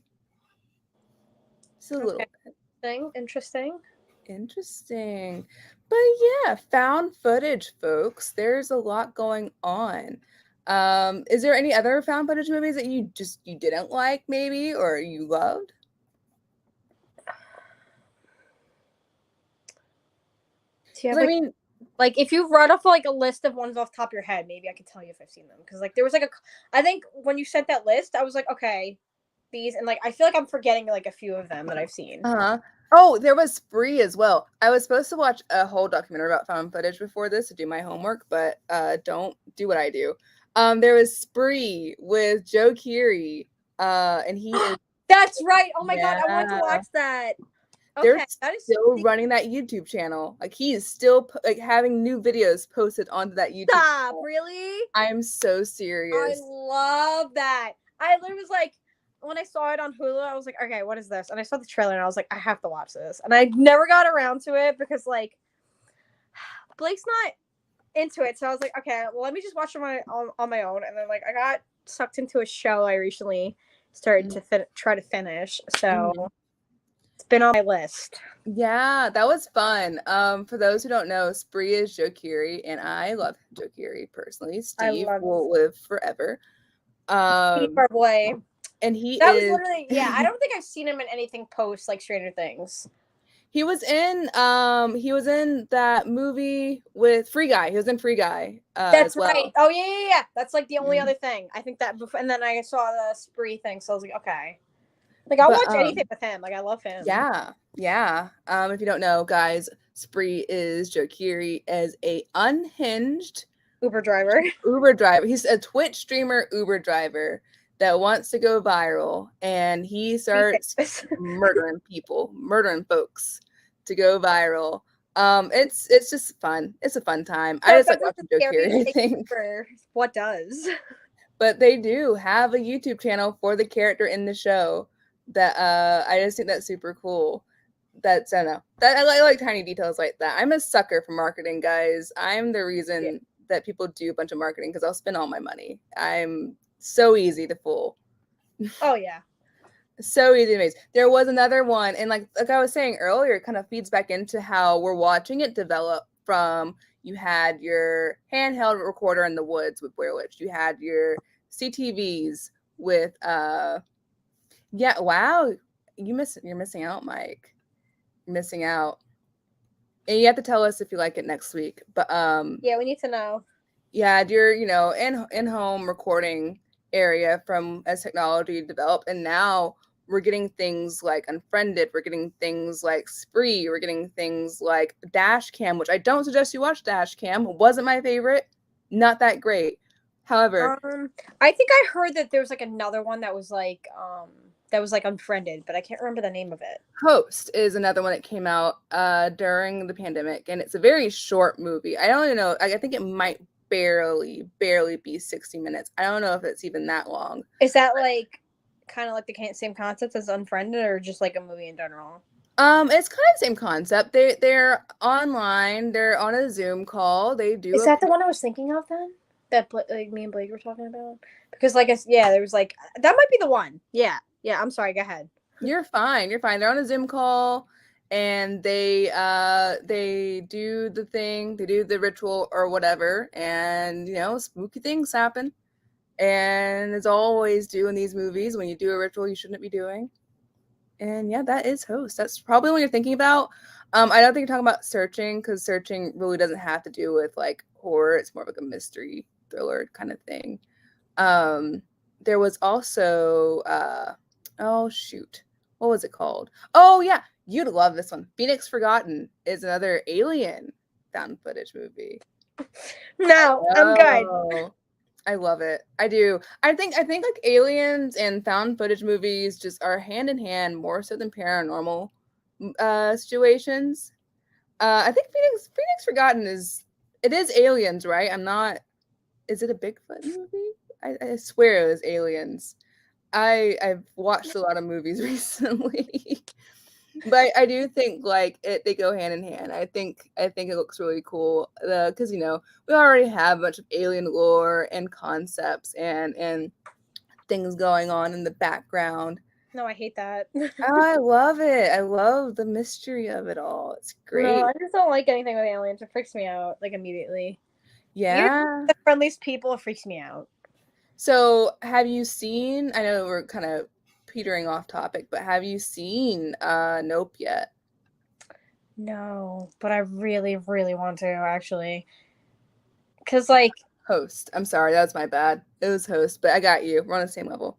It's a little bit. Interesting. But yeah, found footage, folks. There's a lot going on. Is there any other found footage movies that you didn't like, maybe, or you loved? Yeah, I mean, like if you run off like a list of ones off the top of your head, maybe I could tell you if I've seen them. Because like there was like I think when you sent that list, I was like, okay, these, and like I feel like I'm forgetting like a few of them that I've seen. Oh, there was Spree as well. I was supposed to watch a whole documentary about found footage before this to do my homework, but don't do what I do. There was Spree with Joe Keery, and he is. That's right. Oh my god, I want to watch that. Okay, they're still running that YouTube channel. Like he is still like having new videos posted onto that YouTube channel. Really? I'm so serious. I love that. I literally was like, when I saw it on Hulu, I was like, okay, what is this? And I saw the trailer and I was like, I have to watch this. And I never got around to it because like Blake's not into it. So I was like, okay, well, let me just watch it on my own. And then like I got sucked into a show I recently started to try to finish. So it's been on my list. Yeah, that was fun. For those who don't know, Spree is Joe Keery, and I love Joe Keery personally. Steve will live forever. Steve, our boy. And he was literally, yeah, I don't think I've seen him in anything post like Stranger Things. He was in that movie with Free Guy. He was in Free Guy. That's right. Oh yeah. That's like the only other thing. I think that before, and then I saw the Spree thing, so I was like, okay. Like I'll watch anything with him. Like I love him. Yeah. If you don't know, guys, Spree is Joe Keery as a unhinged Uber driver. He's a Twitch streamer Uber driver that wants to go viral, and he starts murdering folks to go viral. It's just fun. It's a fun time. I just like watching Joe Keery, I think. What does? But they do have a YouTube channel for the character in the show that I just think that's super cool. I don't know. I like tiny details like that. I'm a sucker for marketing, guys. I'm the reason that people do a bunch of marketing because I'll spend all my money. I'm so easy to fool. Oh yeah. So easy to amaze. There was another one, and like I was saying earlier, it kind of feeds back into how we're watching it develop from you had your handheld recorder in the woods with Blair Witch. You had your CTVs with yeah, wow. You're missing out, Mike. You're missing out. And you have to tell us if you like it next week. But yeah, we need to know. Yeah, your in-home recording area from as technology developed, and now we're getting things like Unfriended, we're getting things like Spree, we're getting things like Dash Cam, which I don't suggest you watch Dash Cam. It wasn't my favorite. Not that great. However, I think I heard that there was like another one that was like Unfriended, but I can't remember the name of it. Host is another one that came out during the pandemic, and it's a very short movie. I don't even know. I think it might barely be 60 minutes. I don't know if it's even that long. Is that like kind of like the same concept as Unfriended, or just like a movie in general? It's kind of the same concept. They're online. They're on a Zoom call. They do. Is that the one I was thinking of then? That like me and Blake were talking about? Because like there was like that might be the one. Yeah. I'm sorry. Go ahead. You're fine. They're on a Zoom call, and they do the thing. They do the ritual or whatever, and spooky things happen. And as always do in these movies, when you do a ritual you shouldn't be doing. And yeah, that is Host. That's probably what you're thinking about. I don't think you're talking about Searching, because Searching really doesn't have to do with like horror. It's more of like a mystery thriller kind of thing. There was also oh shoot, what was it called? Oh yeah, you'd love this one. Phoenix Forgotten is another alien found footage movie. No, I'm good. Oh, I love it. I do. I think like aliens and found footage movies just are hand in hand more so than paranormal situations. I think Phoenix Forgotten is aliens, right? I'm not. Is it a Bigfoot movie? I swear it was aliens. I've watched a lot of movies recently. But I do think like they go hand in hand. I think it looks really cool because we already have a bunch of alien lore and concepts and things going on in the background. No, I hate that. I love it. I love the mystery of it all. It's great. No, I just don't like anything with aliens. It freaks me out like immediately. Yeah. You're the friendliest people. It freaks me out. So have you seen? I know we're kind of petering off topic, but have you seen Nope yet? No, but I really, really want to actually. Cause like Host. I'm sorry, that was my bad. It was Host, but I got you. We're on the same level.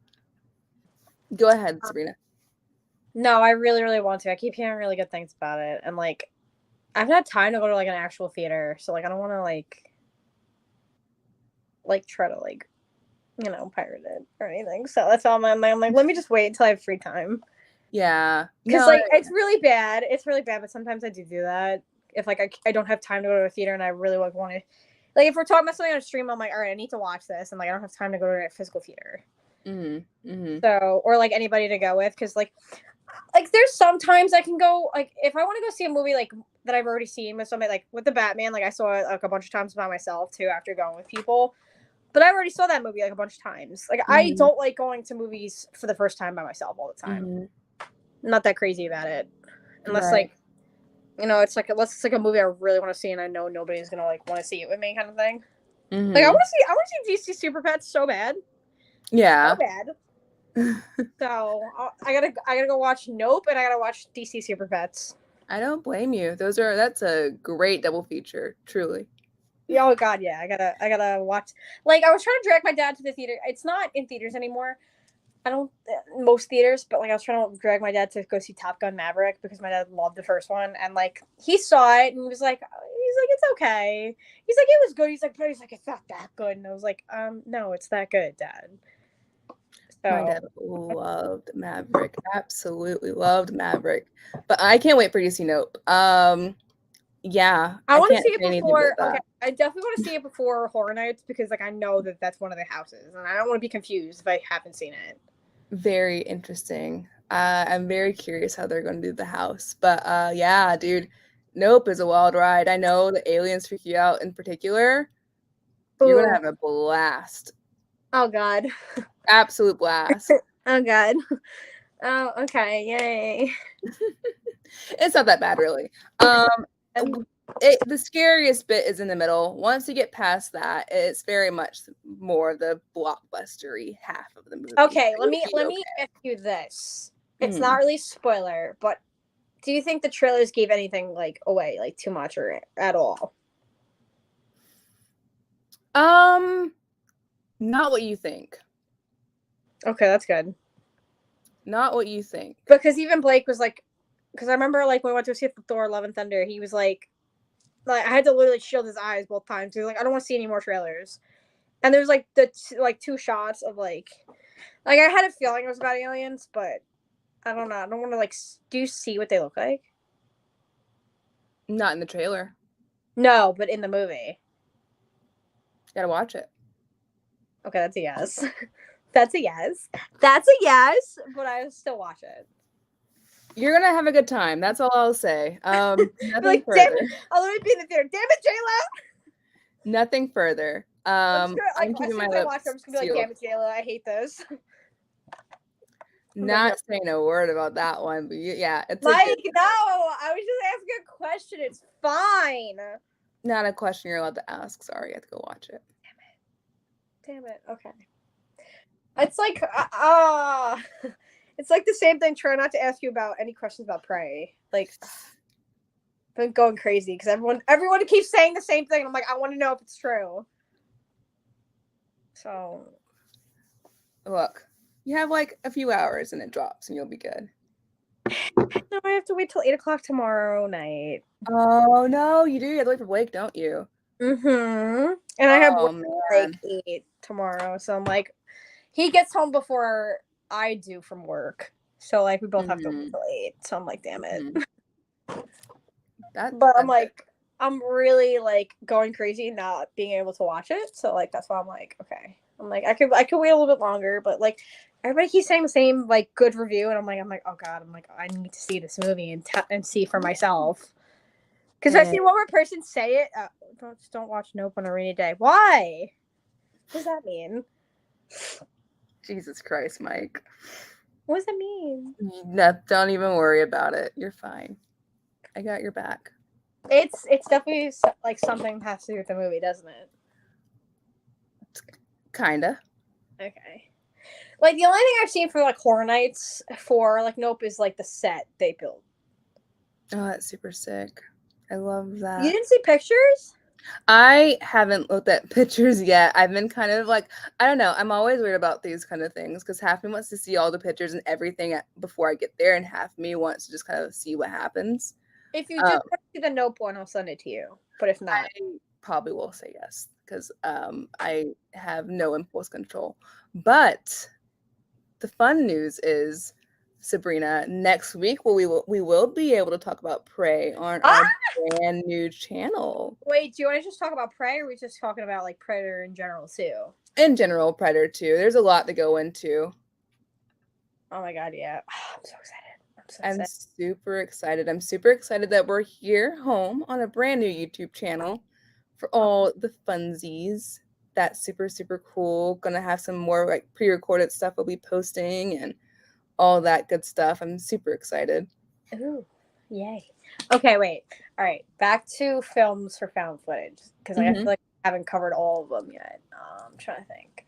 Go ahead, Sabrina. no, I really, really want to. I keep hearing really good things about it, and like I haven't had time to go to like an actual theater, so like I don't want to like try to like pirate it or anything. So that's all I'm like, let me just wait until I have free time. Yeah. Because it's really bad. It's really bad, but sometimes I do that. If like I don't have time to go to a theater and I really like want to, like if we're talking about something on a stream, I'm like, all right, I need to watch this, and like I don't have time to go to a physical theater. Mm-hmm. Mm-hmm. So or like anybody to go with, because like there's sometimes I can go like if I want to go see a movie like that I've already seen with somebody, like with the Batman, like I saw it like a bunch of times by myself too after going with people. But I already saw that movie like a bunch of times. Like I don't like going to movies for the first time by myself all the time. I'm not that crazy about it, unless like it's like unless it's like a movie I really want to see and I know nobody's gonna like want to see it with me kind of thing. Like I want to see DC Super Pets so bad. Yeah. So bad. So I gotta go watch Nope and I gotta watch DC Super Pets. I don't blame you. That's a great double feature, truly. Oh god, yeah. I gotta watch. Like I was trying to drag my dad to the theater. It's not in theaters anymore. I don't most theaters, but like I was trying to drag my dad to go see Top Gun Maverick because my dad loved the first one, and like he saw it and he was like it's okay. He's like it was good. He's like it's not that good, and I was like no, it's that good, Dad. So my dad loved Maverick, absolutely loved Maverick, but I can't wait for you to see Nope. Yeah, I want to see can't it before. Okay, I definitely want to see it before Horror Nights because like I know that that's one of the houses, and I don't want to be confused if I haven't seen it. Very interesting. I'm very curious how they're going to do the house, but yeah, dude, Nope is a wild ride. I know the aliens freak you out in particular. Ooh. You're gonna have a blast. Oh god, absolute blast. Oh god. Oh, okay, yay. It's not that bad, really. The scariest bit is in the middle. Once you get past that, it's very much more the blockbustery half of the movie. Okay, let me ask you this. It's not really spoiler, but do you think the trailers gave anything like away, like too much or at all? Not what you think. Okay, that's good. Not what you think. Because even Blake was like, because I remember like when we went to see Thor: Love and Thunder, he was like I had to literally shield his eyes both times. He was like, I don't want to see any more trailers. And there's like the two shots of like I had a feeling it was about aliens, but I don't know. I don't want to like. Do you see what they look like? Not in the trailer. No, but in the movie. Gotta watch it. Okay, that's a yes. That's a yes. That's a yes, but I would still watch it. You're gonna have a good time. That's all I'll say. Nothing like, further. damn it, I'll let me be in the theater. Damn it, Jayla. Nothing further. I'm keeping my lips. I'm just gonna be like, damn it, Jayla, I hate this. Not saying a word about that one, but yeah, it's Mike. No, I was just asking a question. It's fine. Not a question you're allowed to ask. Sorry, I have to go watch it. Damn it. Okay. It's like it's like the same thing. Try not to ask you about any questions about Prey. Like, I'm going crazy because everyone keeps saying the same thing. I'm like, I want to know if it's true. So, look, you have like a few hours and it drops, and you'll be good. No, I have to wait till 8 o'clock tomorrow night. Oh no, you do. You have to wait for Blake, don't you? Mm-hmm. And I have Oh work at, like man. 8 tomorrow, so I'm like, he gets home before I do from work, so like we both have to wait Mm-hmm. till 8. So I'm like, damn it. Mm-hmm. That But I'm that like, I'm really like going crazy not being able to watch it. So like that's why I'm like, okay. I'm like, I could wait a little bit longer, but like everybody keeps saying the same like good review, and I'm like, oh god, I'm like, I need to see this movie and see for myself. Because I and see one more person say it. Don't watch Nope on a rainy day. Why? What does that mean? Jesus Christ, Mike. What does that mean? No, don't even worry about it. You're fine. I got your back. It's definitely like something has to do with the movie, doesn't it? Kinda. Okay. Like the only thing I've seen for like Horror Nights for like Nope is like the set they built. Oh, that's super sick. I love that. You didn't see pictures? I haven't looked at pictures yet. I've been kind of like, I don't know. I'm always weird about these kind of things because half me wants to see all the pictures and everything before I get there, and half me wants to just kind of see what happens. If you just want to see the Nope one, I'll send it to you. But if not, I probably will say yes because I have no impulse control. But the fun news is, Sabrina, next week we will be able to talk about Prey on our brand new channel. wait, do you want to just talk about Prey, or are we just talking about like Predator in general too? In general, Predator 2. There's a lot to go into. Oh my god, yeah. I'm so excited. I'm super excited. I'm super excited that we're here home on a brand new YouTube channel for all the funsies. That's super, super cool. Gonna have some more like pre-recorded stuff we'll be posting and all that good stuff. I'm super excited. Ooh, yay. Okay, wait. All right, back to films for found footage because I feel like I haven't covered all of them yet. I'm trying to think.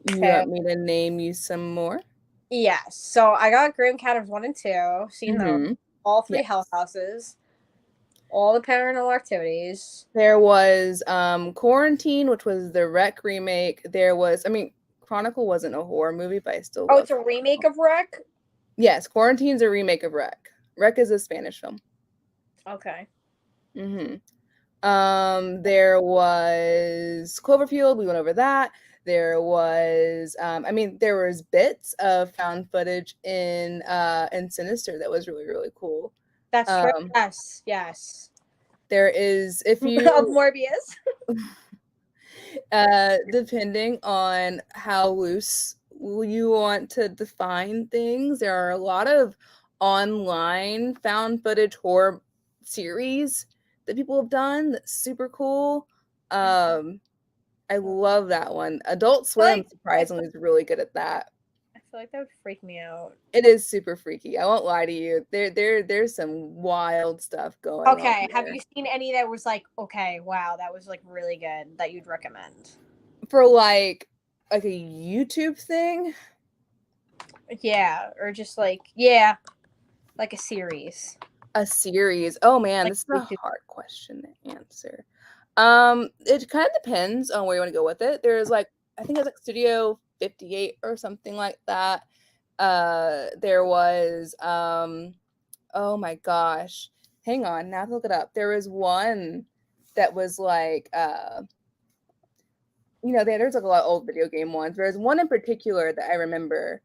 You Okay. want me to name you some more? Yes. So I got Grim Encounters 1 and 2. Seen those. All 3 Hell Houses. All the Paranormal Activities. There was Quarantine, which was the Rec remake. There was, I mean, Chronicle wasn't a horror movie, but I still love it's a remake of Rec? Yes, Quarantine's a remake of Rec. Rec is a Spanish film. Okay. There was Cloverfield. We went over that. There was, there was bits of found footage in Sinister that was really, really cool. That's true. Yes. There is, if you of Morbius. Depending on how loose you want to define things, there are a lot of online found footage horror series that people have done that's super cool. I love that one. Adult Swim surprisingly is really good at that. I feel like that would freak me out. It is super freaky. I won't lie to you. There's some wild stuff going on. Okay, have you seen any that was like, okay, wow, that was like really good that you'd recommend? For like a YouTube thing? Yeah, or just like, yeah, like a series. A series. Oh man, Like this is a hard question to answer. It kind of depends on where you want to go with it. There's like, I think it's like Studio 58 or something like that. There was oh my gosh. Hang on, now I have to look it up. There was one that was like there's like a lot of old video game ones. There's one in particular that I remember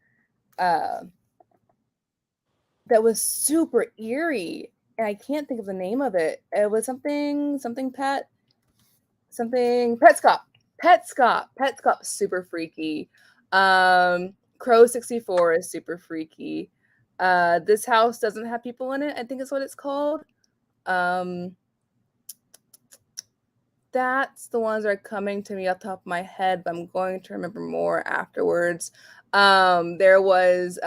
that was super eerie, and I can't think of the name of it. It was something Pet Scop. Pet Scop, super freaky. Crow 64 is super freaky. This house doesn't have people in it, I think is what it's called. That's the ones that are coming to me off the top of my head, but I'm going to remember more afterwards. There was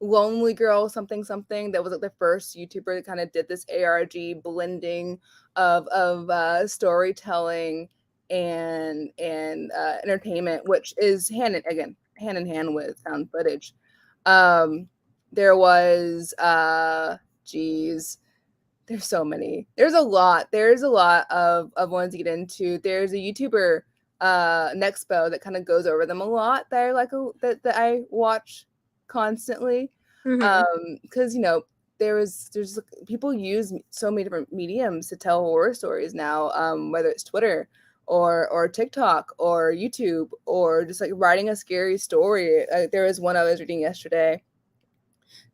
Lonely Girl something that was like the first YouTuber that kind of did this ARG blending of storytelling and entertainment, which is hand in hand with found footage. There was there's so many. There's a lot of ones to get into. There's a YouTuber Nexpo that kind of goes over them a lot that I like that I watch constantly. Because there's people use so many different mediums to tell horror stories now, whether it's Twitter or TikTok or YouTube or just like writing a scary story. There was one I was reading yesterday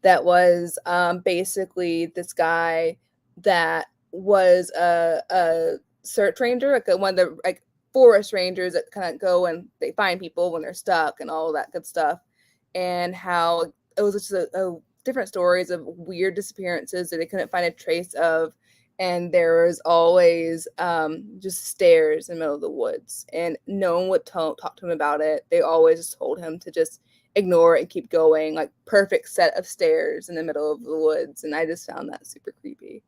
that was basically this guy that was a search ranger, like one of the like forest rangers that kind of go and they find people when they're stuck and all that good stuff, and how it was just a different stories of weird disappearances that they couldn't find a trace of, and there was always just stairs in the middle of the woods, and no one would talk to him about it. They always just told him to just ignore it and keep going, like perfect set of stairs in the middle of the woods. And I just found that super creepy.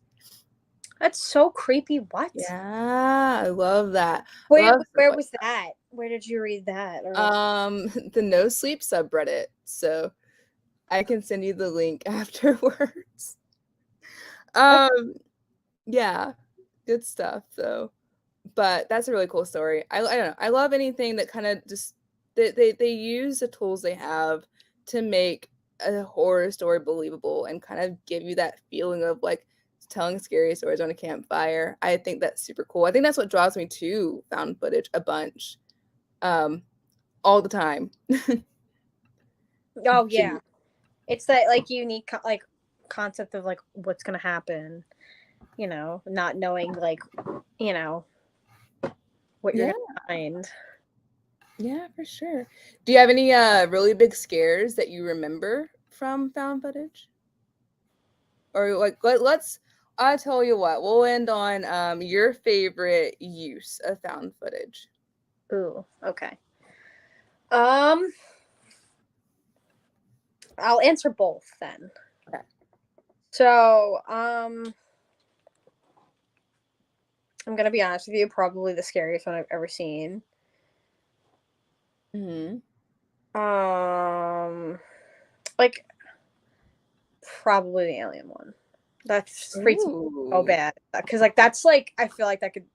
That's so creepy. What? Yeah, I love that. Where was that? Where did you read that? The No Sleep subreddit. So I can send you the link afterwards. Yeah, good stuff though. But that's a really cool story. I don't know. I love anything that kind of just they use the tools they have to make a horror story believable and kind of give you that feeling of like telling scary stories on a campfire. I think that's super cool. I think that's what draws me to found footage a bunch, all the time. Oh yeah, it's that like unique like concept of like what's gonna happen. Not knowing like what you're gonna find. Yeah, for sure. Do you have any really big scares that you remember from found footage? Or like I'll tell you what, we'll end on your favorite use of found footage. Ooh, okay. I'll answer both then. Okay. So, I'm gonna be honest with you, probably the scariest one I've ever seen. Like probably the alien one. That's freaks me so bad because like that's like I feel like that could.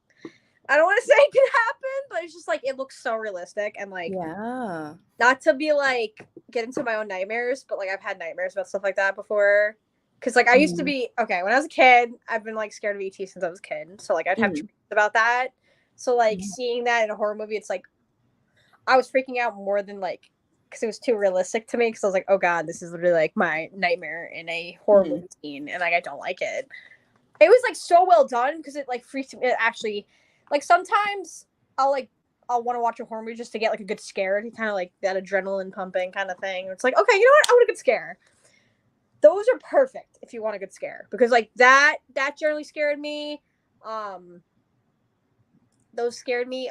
I don't want to say it could happen, but it's just like it looks so realistic and like not to be like get into my own nightmares, but like I've had nightmares about stuff like that before. Because like I used to be when I was a kid, I've been like scared of ET since I was a kid, so like I'd have dreams about that. So like seeing that in a horror movie, it's like I was freaking out more than like because it was too realistic to me. Because I was like, oh god, this is literally like my nightmare in a horror movie scene, and like I don't like it. It was like so well done because it like freaked me. It actually, like sometimes I'll want to watch a horror movie just to get like a good scare, kind of like that adrenaline pumping kind of thing. It's like, okay, you know what? I want a good scare. Those are perfect if you want a good scare because like that generally scared me. Those scared me.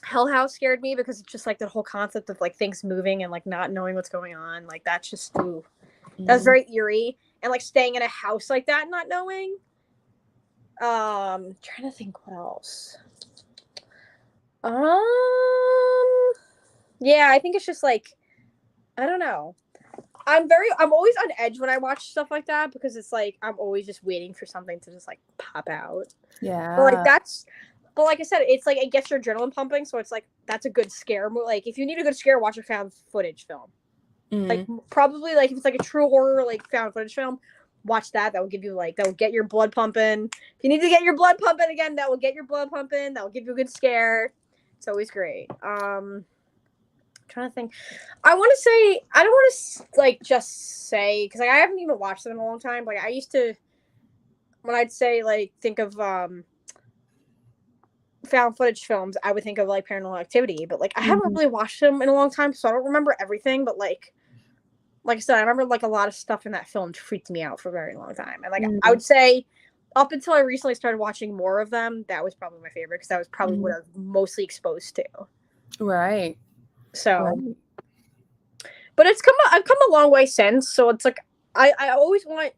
Hell House scared me because it's just like the whole concept of like things moving and like not knowing what's going on. Like that's just that's very eerie. And like staying in a house like that, not knowing. Trying to think what else. Yeah, I think it's just like I don't know. I'm always on edge when I watch stuff like that because it's like I'm always just waiting for something to just like pop out. Yeah. But like I said, it's like it gets your adrenaline pumping, so it's like that's a good scare. Like if you need a good scare, watch a found footage film. Like probably like if it's like a true horror like found footage film, watch that. That will give you like that will get your blood pumping. If you need to get your blood pumping again, that will get your blood pumping. That will give you a good scare. It's always great. I'm trying to think. I don't want to like just say because like I haven't even watched them in a long time. Like I used to when I'd say like think of found footage films, I would think of like Paranormal Activity, but like I haven't really watched them in a long time, so I don't remember everything. But like I said, I remember like a lot of stuff in that film freaked me out for a very long time. And like I would say, up until I recently started watching more of them, that was probably my favorite because that was probably what I was mostly exposed to. Right. So, but I've come a long way since. So it's like I always want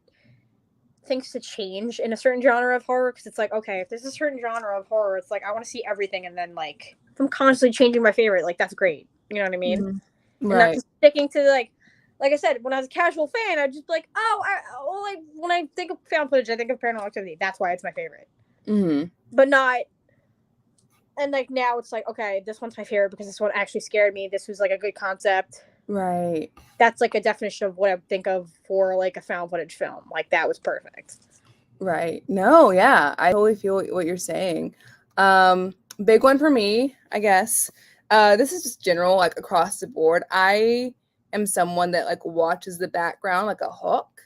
things to change in a certain genre of horror because it's like okay, if there's a certain genre of horror, it's like I want to see everything, and then like if I'm constantly changing my favorite, like that's great. You know what I mean? And not just sticking to like I said, when I was a casual fan, I'd just be like, when I think of found footage, I think of Paranormal Activity. That's why it's my favorite. But not. And like now it's like okay, this one's my favorite because this one actually scared me. This was like a good concept. Right. That's like a definition of what I think of for like a found footage film. Like that was perfect. Right. No, yeah. I totally feel what you're saying. Big one for me, I guess. This is just general, like across the board. I am someone that like watches the background like a hawk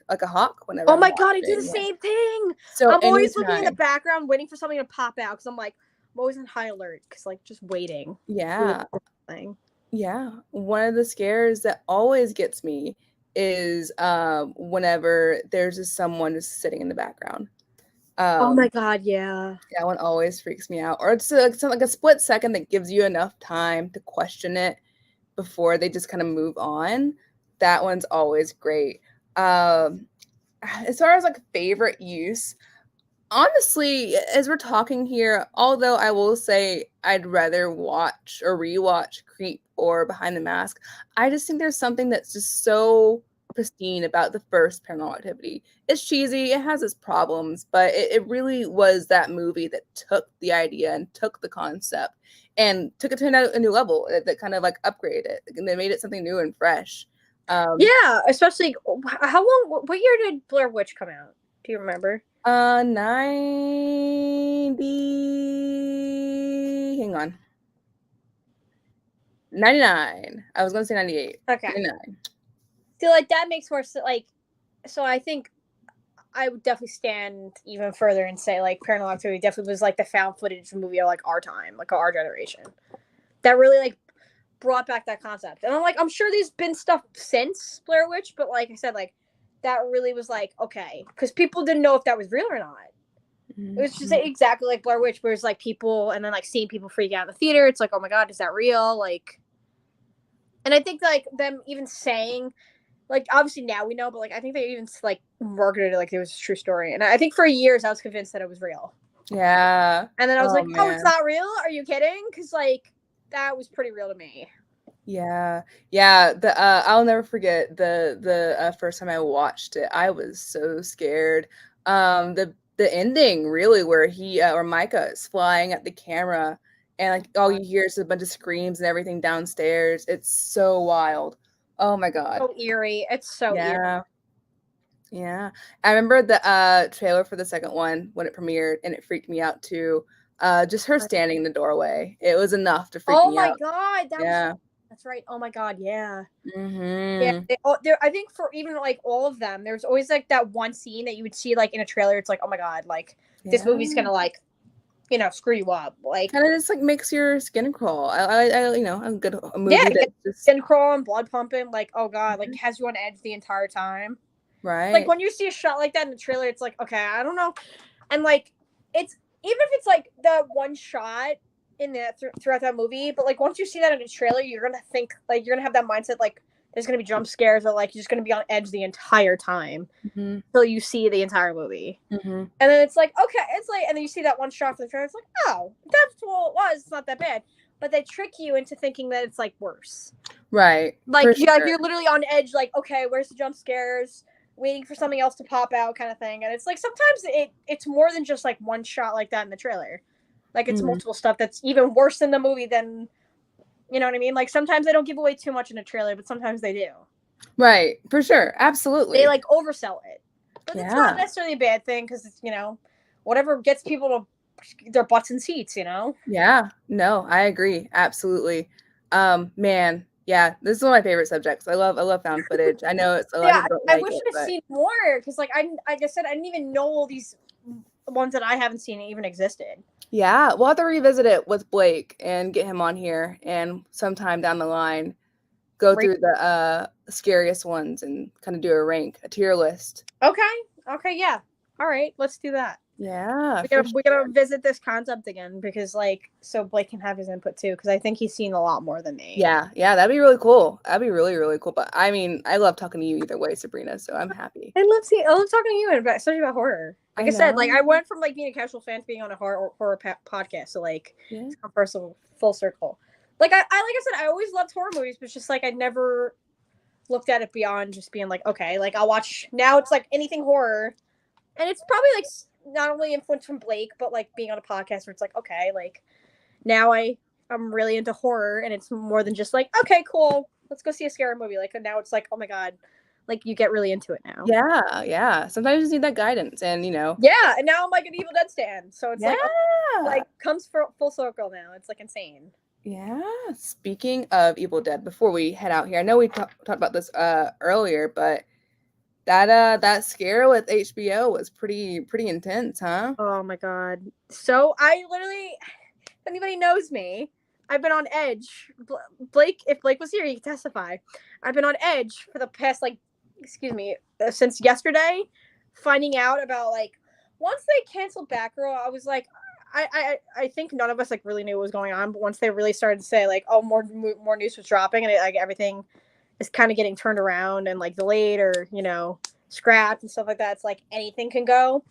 whenever Oh I'm my god, I do the watching. same thing. So I'm always looking in the anytime. background, waiting for something to pop out because I'm like, I'm always on high alert because like just waiting. Yeah. Thing. Yeah. One of the scares that always gets me is whenever there's just someone just sitting in the background. Oh my god, yeah. That one always freaks me out. Or it's like a split second that gives you enough time to question it before they just kind of move on. That one's always great. As far as like favorite use, honestly, as we're talking here, although I will say I'd rather watch or rewatch Creep or Behind the Mask, I just think there's something that's just so pristine about the first Paranormal Activity. It's cheesy, it has its problems, but it really was that movie that took the idea and took the concept and took it to a new level that kind of like upgraded it. And they made it something new and fresh. Yeah, especially how long? What year did Blair Witch come out? Do you remember? 90. Hang on. 99. I was gonna say 98. Okay. 99. See, like that makes more sense. Like, so I think I would definitely stand even further and say like Paranormal Activity definitely was like the found footage movie of like our time, like our generation. That really like brought back that concept. And I'm like, I'm sure there's been stuff since Blair Witch, but like I said, like that really was like, okay, because people didn't know if that was real or not. It was just exactly like Blair Witch, where it's like people, and then like seeing people freak out in the theater. It's like, oh my god, is that real? Like, and I think like them even saying, like, obviously now we know, but like I think they even like marketed it like it was a true story. And I think for years I was convinced that it was real. Yeah. And then I was like, oh, man. it's not real? Are you kidding? Because like that was pretty real to me. Yeah. Yeah. I'll never forget the first time I watched it. I was so scared. The ending really where he or Micah is flying at the camera and like all you hear is a bunch of screams and everything downstairs. It's so wild. Oh my god. So eerie. It's so eerie. Yeah. I remember the trailer for the second one when it premiered and it freaked me out too. Just her standing in the doorway. It was enough to freak me out. Oh my god, that's right. Oh my god, yeah. Mm-hmm. Yeah, I think for even like all of them, there's always like that one scene that you would see like in a trailer. It's like, oh my god, like this movie's gonna like, you know, screw you up. Like kind of just like makes your skin crawl. I you know, a movie yeah, that just skin crawling, blood pumping. Like oh god, like has you on edge the entire time. right. Like when you see a shot like that in the trailer, it's like okay, I don't know, and like it's even if it's like the one shot in that throughout that movie, but like once you see that in a trailer, you're gonna think like you're gonna have that mindset like there's gonna be jump scares or like you're just gonna be on edge the entire time until you see the entire movie, and then it's like okay, it's like and then you see that one shot from the trailer, it's like oh that's what it was, it's not that bad, but they trick you into thinking that it's like worse, right? like yeah, sure. You're literally on edge, like okay, where's the jump scares? Waiting for something else to pop out kind of thing. And it's like sometimes it's more than just like one shot like that in the trailer. Like it's multiple stuff that's even worse in the movie than, you know what I mean? Like sometimes they don't give away too much in a trailer, but sometimes they do. Right, for sure. Absolutely. They like oversell it. But it's not necessarily a bad thing because it's, you know, whatever gets people to their butts in seats, you know? Yeah, no, I agree. Absolutely. Man, yeah, this is one of my favorite subjects. I love found footage. I know it's a lot of people don't I like wish it, I'd seen more because like like I said, I didn't even know all these ones that I haven't seen even existed. Yeah, we'll have to revisit it with Blake and get him on here and sometime down the line go through the scariest ones and kind of do a tier list. Okay, yeah. All right, let's do that. Yeah. We gotta visit this concept again because like so Blake can have his input too because I think he's seen a lot more than me. Yeah, that'd be really cool. That'd be really, really cool. But I mean, I love talking to you either way, Sabrina, so I'm happy. I love talking to you especially about horror. Like I said, like I went from like being a casual fan to being on a horror podcast, so like it's come full circle. Like I like I said, I always loved horror movies, but it's just like I never looked at it beyond just being like, okay, like I'll watch now it's like anything horror. And it's probably like not only influence from Blake, but like being on a podcast where it's like, okay, like now I'm really into horror and it's more than just like, okay, cool. let's go see a scary movie. Like now it's like, oh my god, like you get really into it now. Yeah. Sometimes you just need that guidance, and Yeah, and now I'm like an Evil Dead stan, so it's yeah. like comes for full circle now. It's like insane. Yeah. Speaking of Evil Dead, before we head out here, I know we talked about this earlier, but that scare with HBO was pretty intense, huh? Oh my god. So I literally, if anybody knows me, I've been on edge. Blake, if Blake was here, he could testify. I've been on edge for the past since yesterday, finding out about like once they canceled Batgirl, I was like, I think none of us like really knew what was going on, but once they really started to say like, oh, more news was dropping, and like everything is kind of getting turned around and like delayed or scrapped and stuff like that. It's like anything can go.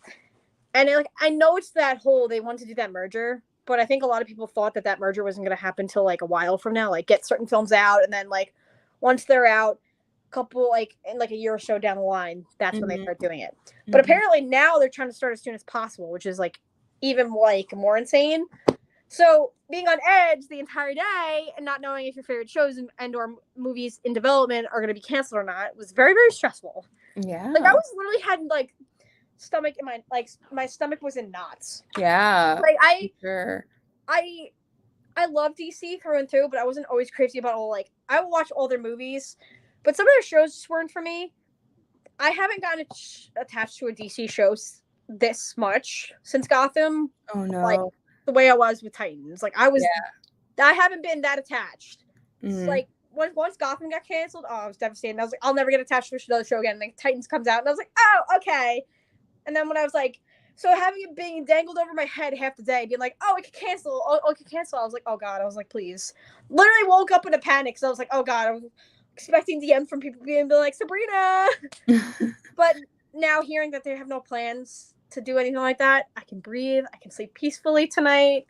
And like I know it's that whole they want to do that merger, but I think a lot of people thought that merger wasn't going to happen till like a while from now. Like get certain films out, and then like once they're out, couple like in like a year or so down the line, that's when they start doing it. But apparently now they're trying to start as soon as possible, which is like even like more insane. So being on edge the entire day and not knowing if your favorite shows and or movies in development are going to be canceled or not was very, very stressful. Yeah. Like I was literally had like stomach in my stomach was in knots. Yeah. Like sure. I love DC through and through, but I wasn't always crazy about all like I will watch all their movies, but some of their shows just weren't for me. I haven't gotten attached to a DC show this much since Gotham. Oh no. Like the way I was with Titans. Like I haven't been that attached. Like once Gotham got canceled, I was devastated. I was like, I'll never get attached to another show again. And like Titans comes out, and I was like, oh, okay. And then when I was like, so having it being dangled over my head half the day, being like, oh, it could cancel. Oh, it could cancel. I was like, oh god. I was like, please. Literally woke up in a panic. So I was like, oh god. I was expecting DMs from people being like, Sabrina. But now hearing that they have no plans to do anything like that, I can breathe. I can sleep peacefully tonight.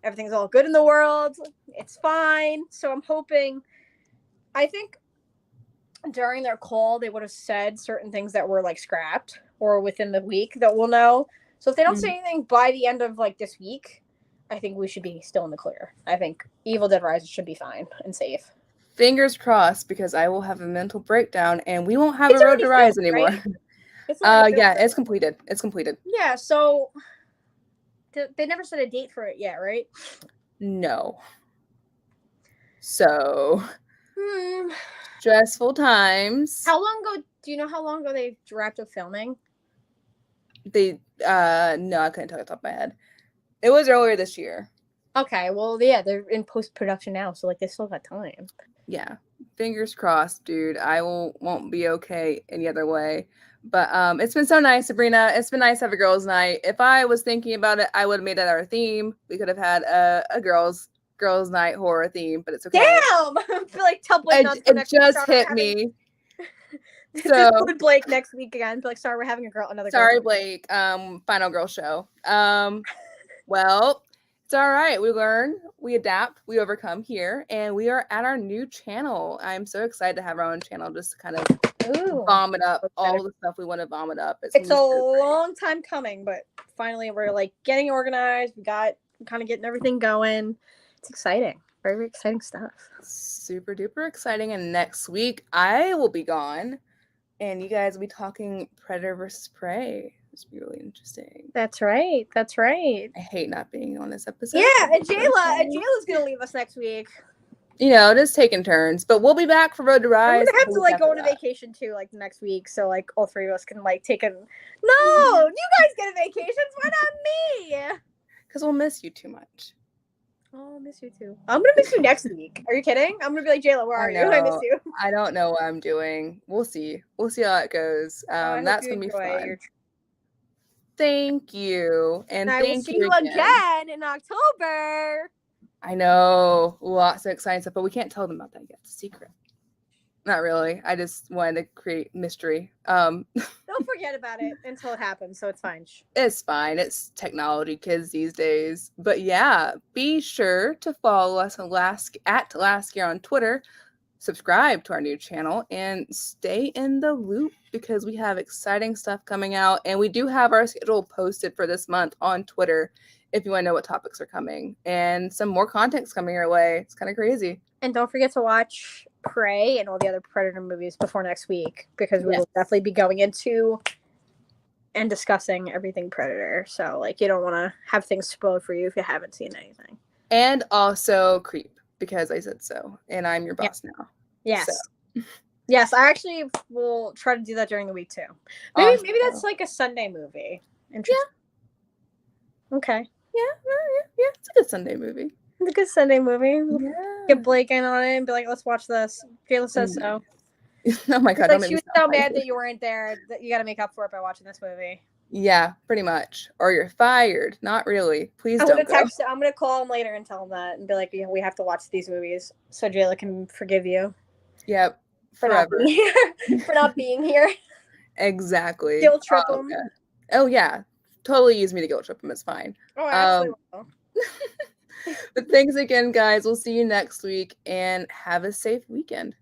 Everything's all good in the world. It's fine. So I'm hoping. I think during their call, they would have said certain things that were like scrapped or within the week that we'll know. So if they don't say anything by the end of like this week, I think we should be still in the clear. I think Evil Dead Rises should be fine and safe. Fingers crossed, because I will have a mental breakdown and we won't have a Road to Rise anymore. Right? Yeah, it's completed. It's completed. Yeah, so they never set a date for it yet, right? No. So stressful times. How long ago? Do you know how long ago they wrapped up filming? They no, I couldn't tell you off the top of my head. It was earlier this year. Okay, well, yeah, they're in post-production now, so like they still got time. Yeah, fingers crossed, dude. I won't be okay any other way. But it's been so nice, Sabrina. It's been nice to have a girls' night. If I was thinking about it, I would have made that our theme. We could have had a girls' night horror theme, but it's okay. Damn! I feel like tell Blake not to it just hit me. So include Blake next week again. Be like, sorry, we're having another. Sorry, Blake. Final girl show. Well, it's all right. We learn, we adapt, we overcome here, and we are at our new channel. I'm so excited to have our own channel, just to kind of vomit up all the stuff we want to vomit up. It's a long time coming, but finally we're like getting organized. We got kind of getting everything going. It's exciting. Very, very exciting stuff. Super duper exciting. And next week I will be gone, and you guys will be talking Predator versus Prey. It's really interesting. That's right. That's right. I hate not being on this episode. Yeah, and Jayla's gonna leave us next week. Just taking turns, but we'll be back for Road to Rise. We're gonna have to like go on a vacation too, like next week, so like all three of us can like take a. No, you guys get a vacation. Why not me? Because we'll miss you too much. Oh, I'll miss you too. I'm gonna miss you next week. Are you kidding? I'm gonna be like, Jayla, where are you? I miss you. I don't know what I'm doing. We'll see. We'll see how it goes. That's gonna be fun. Thank you, and I will see you again in October. I know, lots of exciting stuff, but we can't tell them about that yet. It's a secret. Not really. I just wanted to create mystery. Don't forget about it until it happens, so it's fine. It's fine. It's technology kids these days. But yeah, be sure to follow us on at Last Year on Twitter. Subscribe to our new channel and stay in the loop, because we have exciting stuff coming out, and we do have our schedule posted for this month on Twitter if you want to know what topics are coming, and some more content's coming your way. It's kind of crazy. And don't forget to watch Prey and all the other Predator movies before next week, because we will definitely be going into and discussing everything Predator. So, like, you don't want to have things spoiled for you if you haven't seen anything. And also Creep, because I said so, and I'm your boss now. Yes. So. Yes, I actually will try to do that during the week too. Maybe that's like a Sunday movie. Interesting. Yeah. Okay. Yeah. It's a good Sunday movie. It's a good Sunday movie. Yeah. Get Blake in on it and be like, let's watch this. Jayla says so. Oh my god! Like, she was so mad that you weren't there that you got to make up for it by watching this movie. Yeah, pretty much. Or you're fired. Not really. Please don't go. I'm gonna call him later and tell him that and be like, we have to watch these movies so Jayla can forgive you. Yep. For not being here. For not being here. Exactly. Guilt trip him. Okay. Oh yeah. Totally use me to guilt trip him. It's fine. Oh, I actually will. But thanks again, guys. We'll see you next week, and have a safe weekend.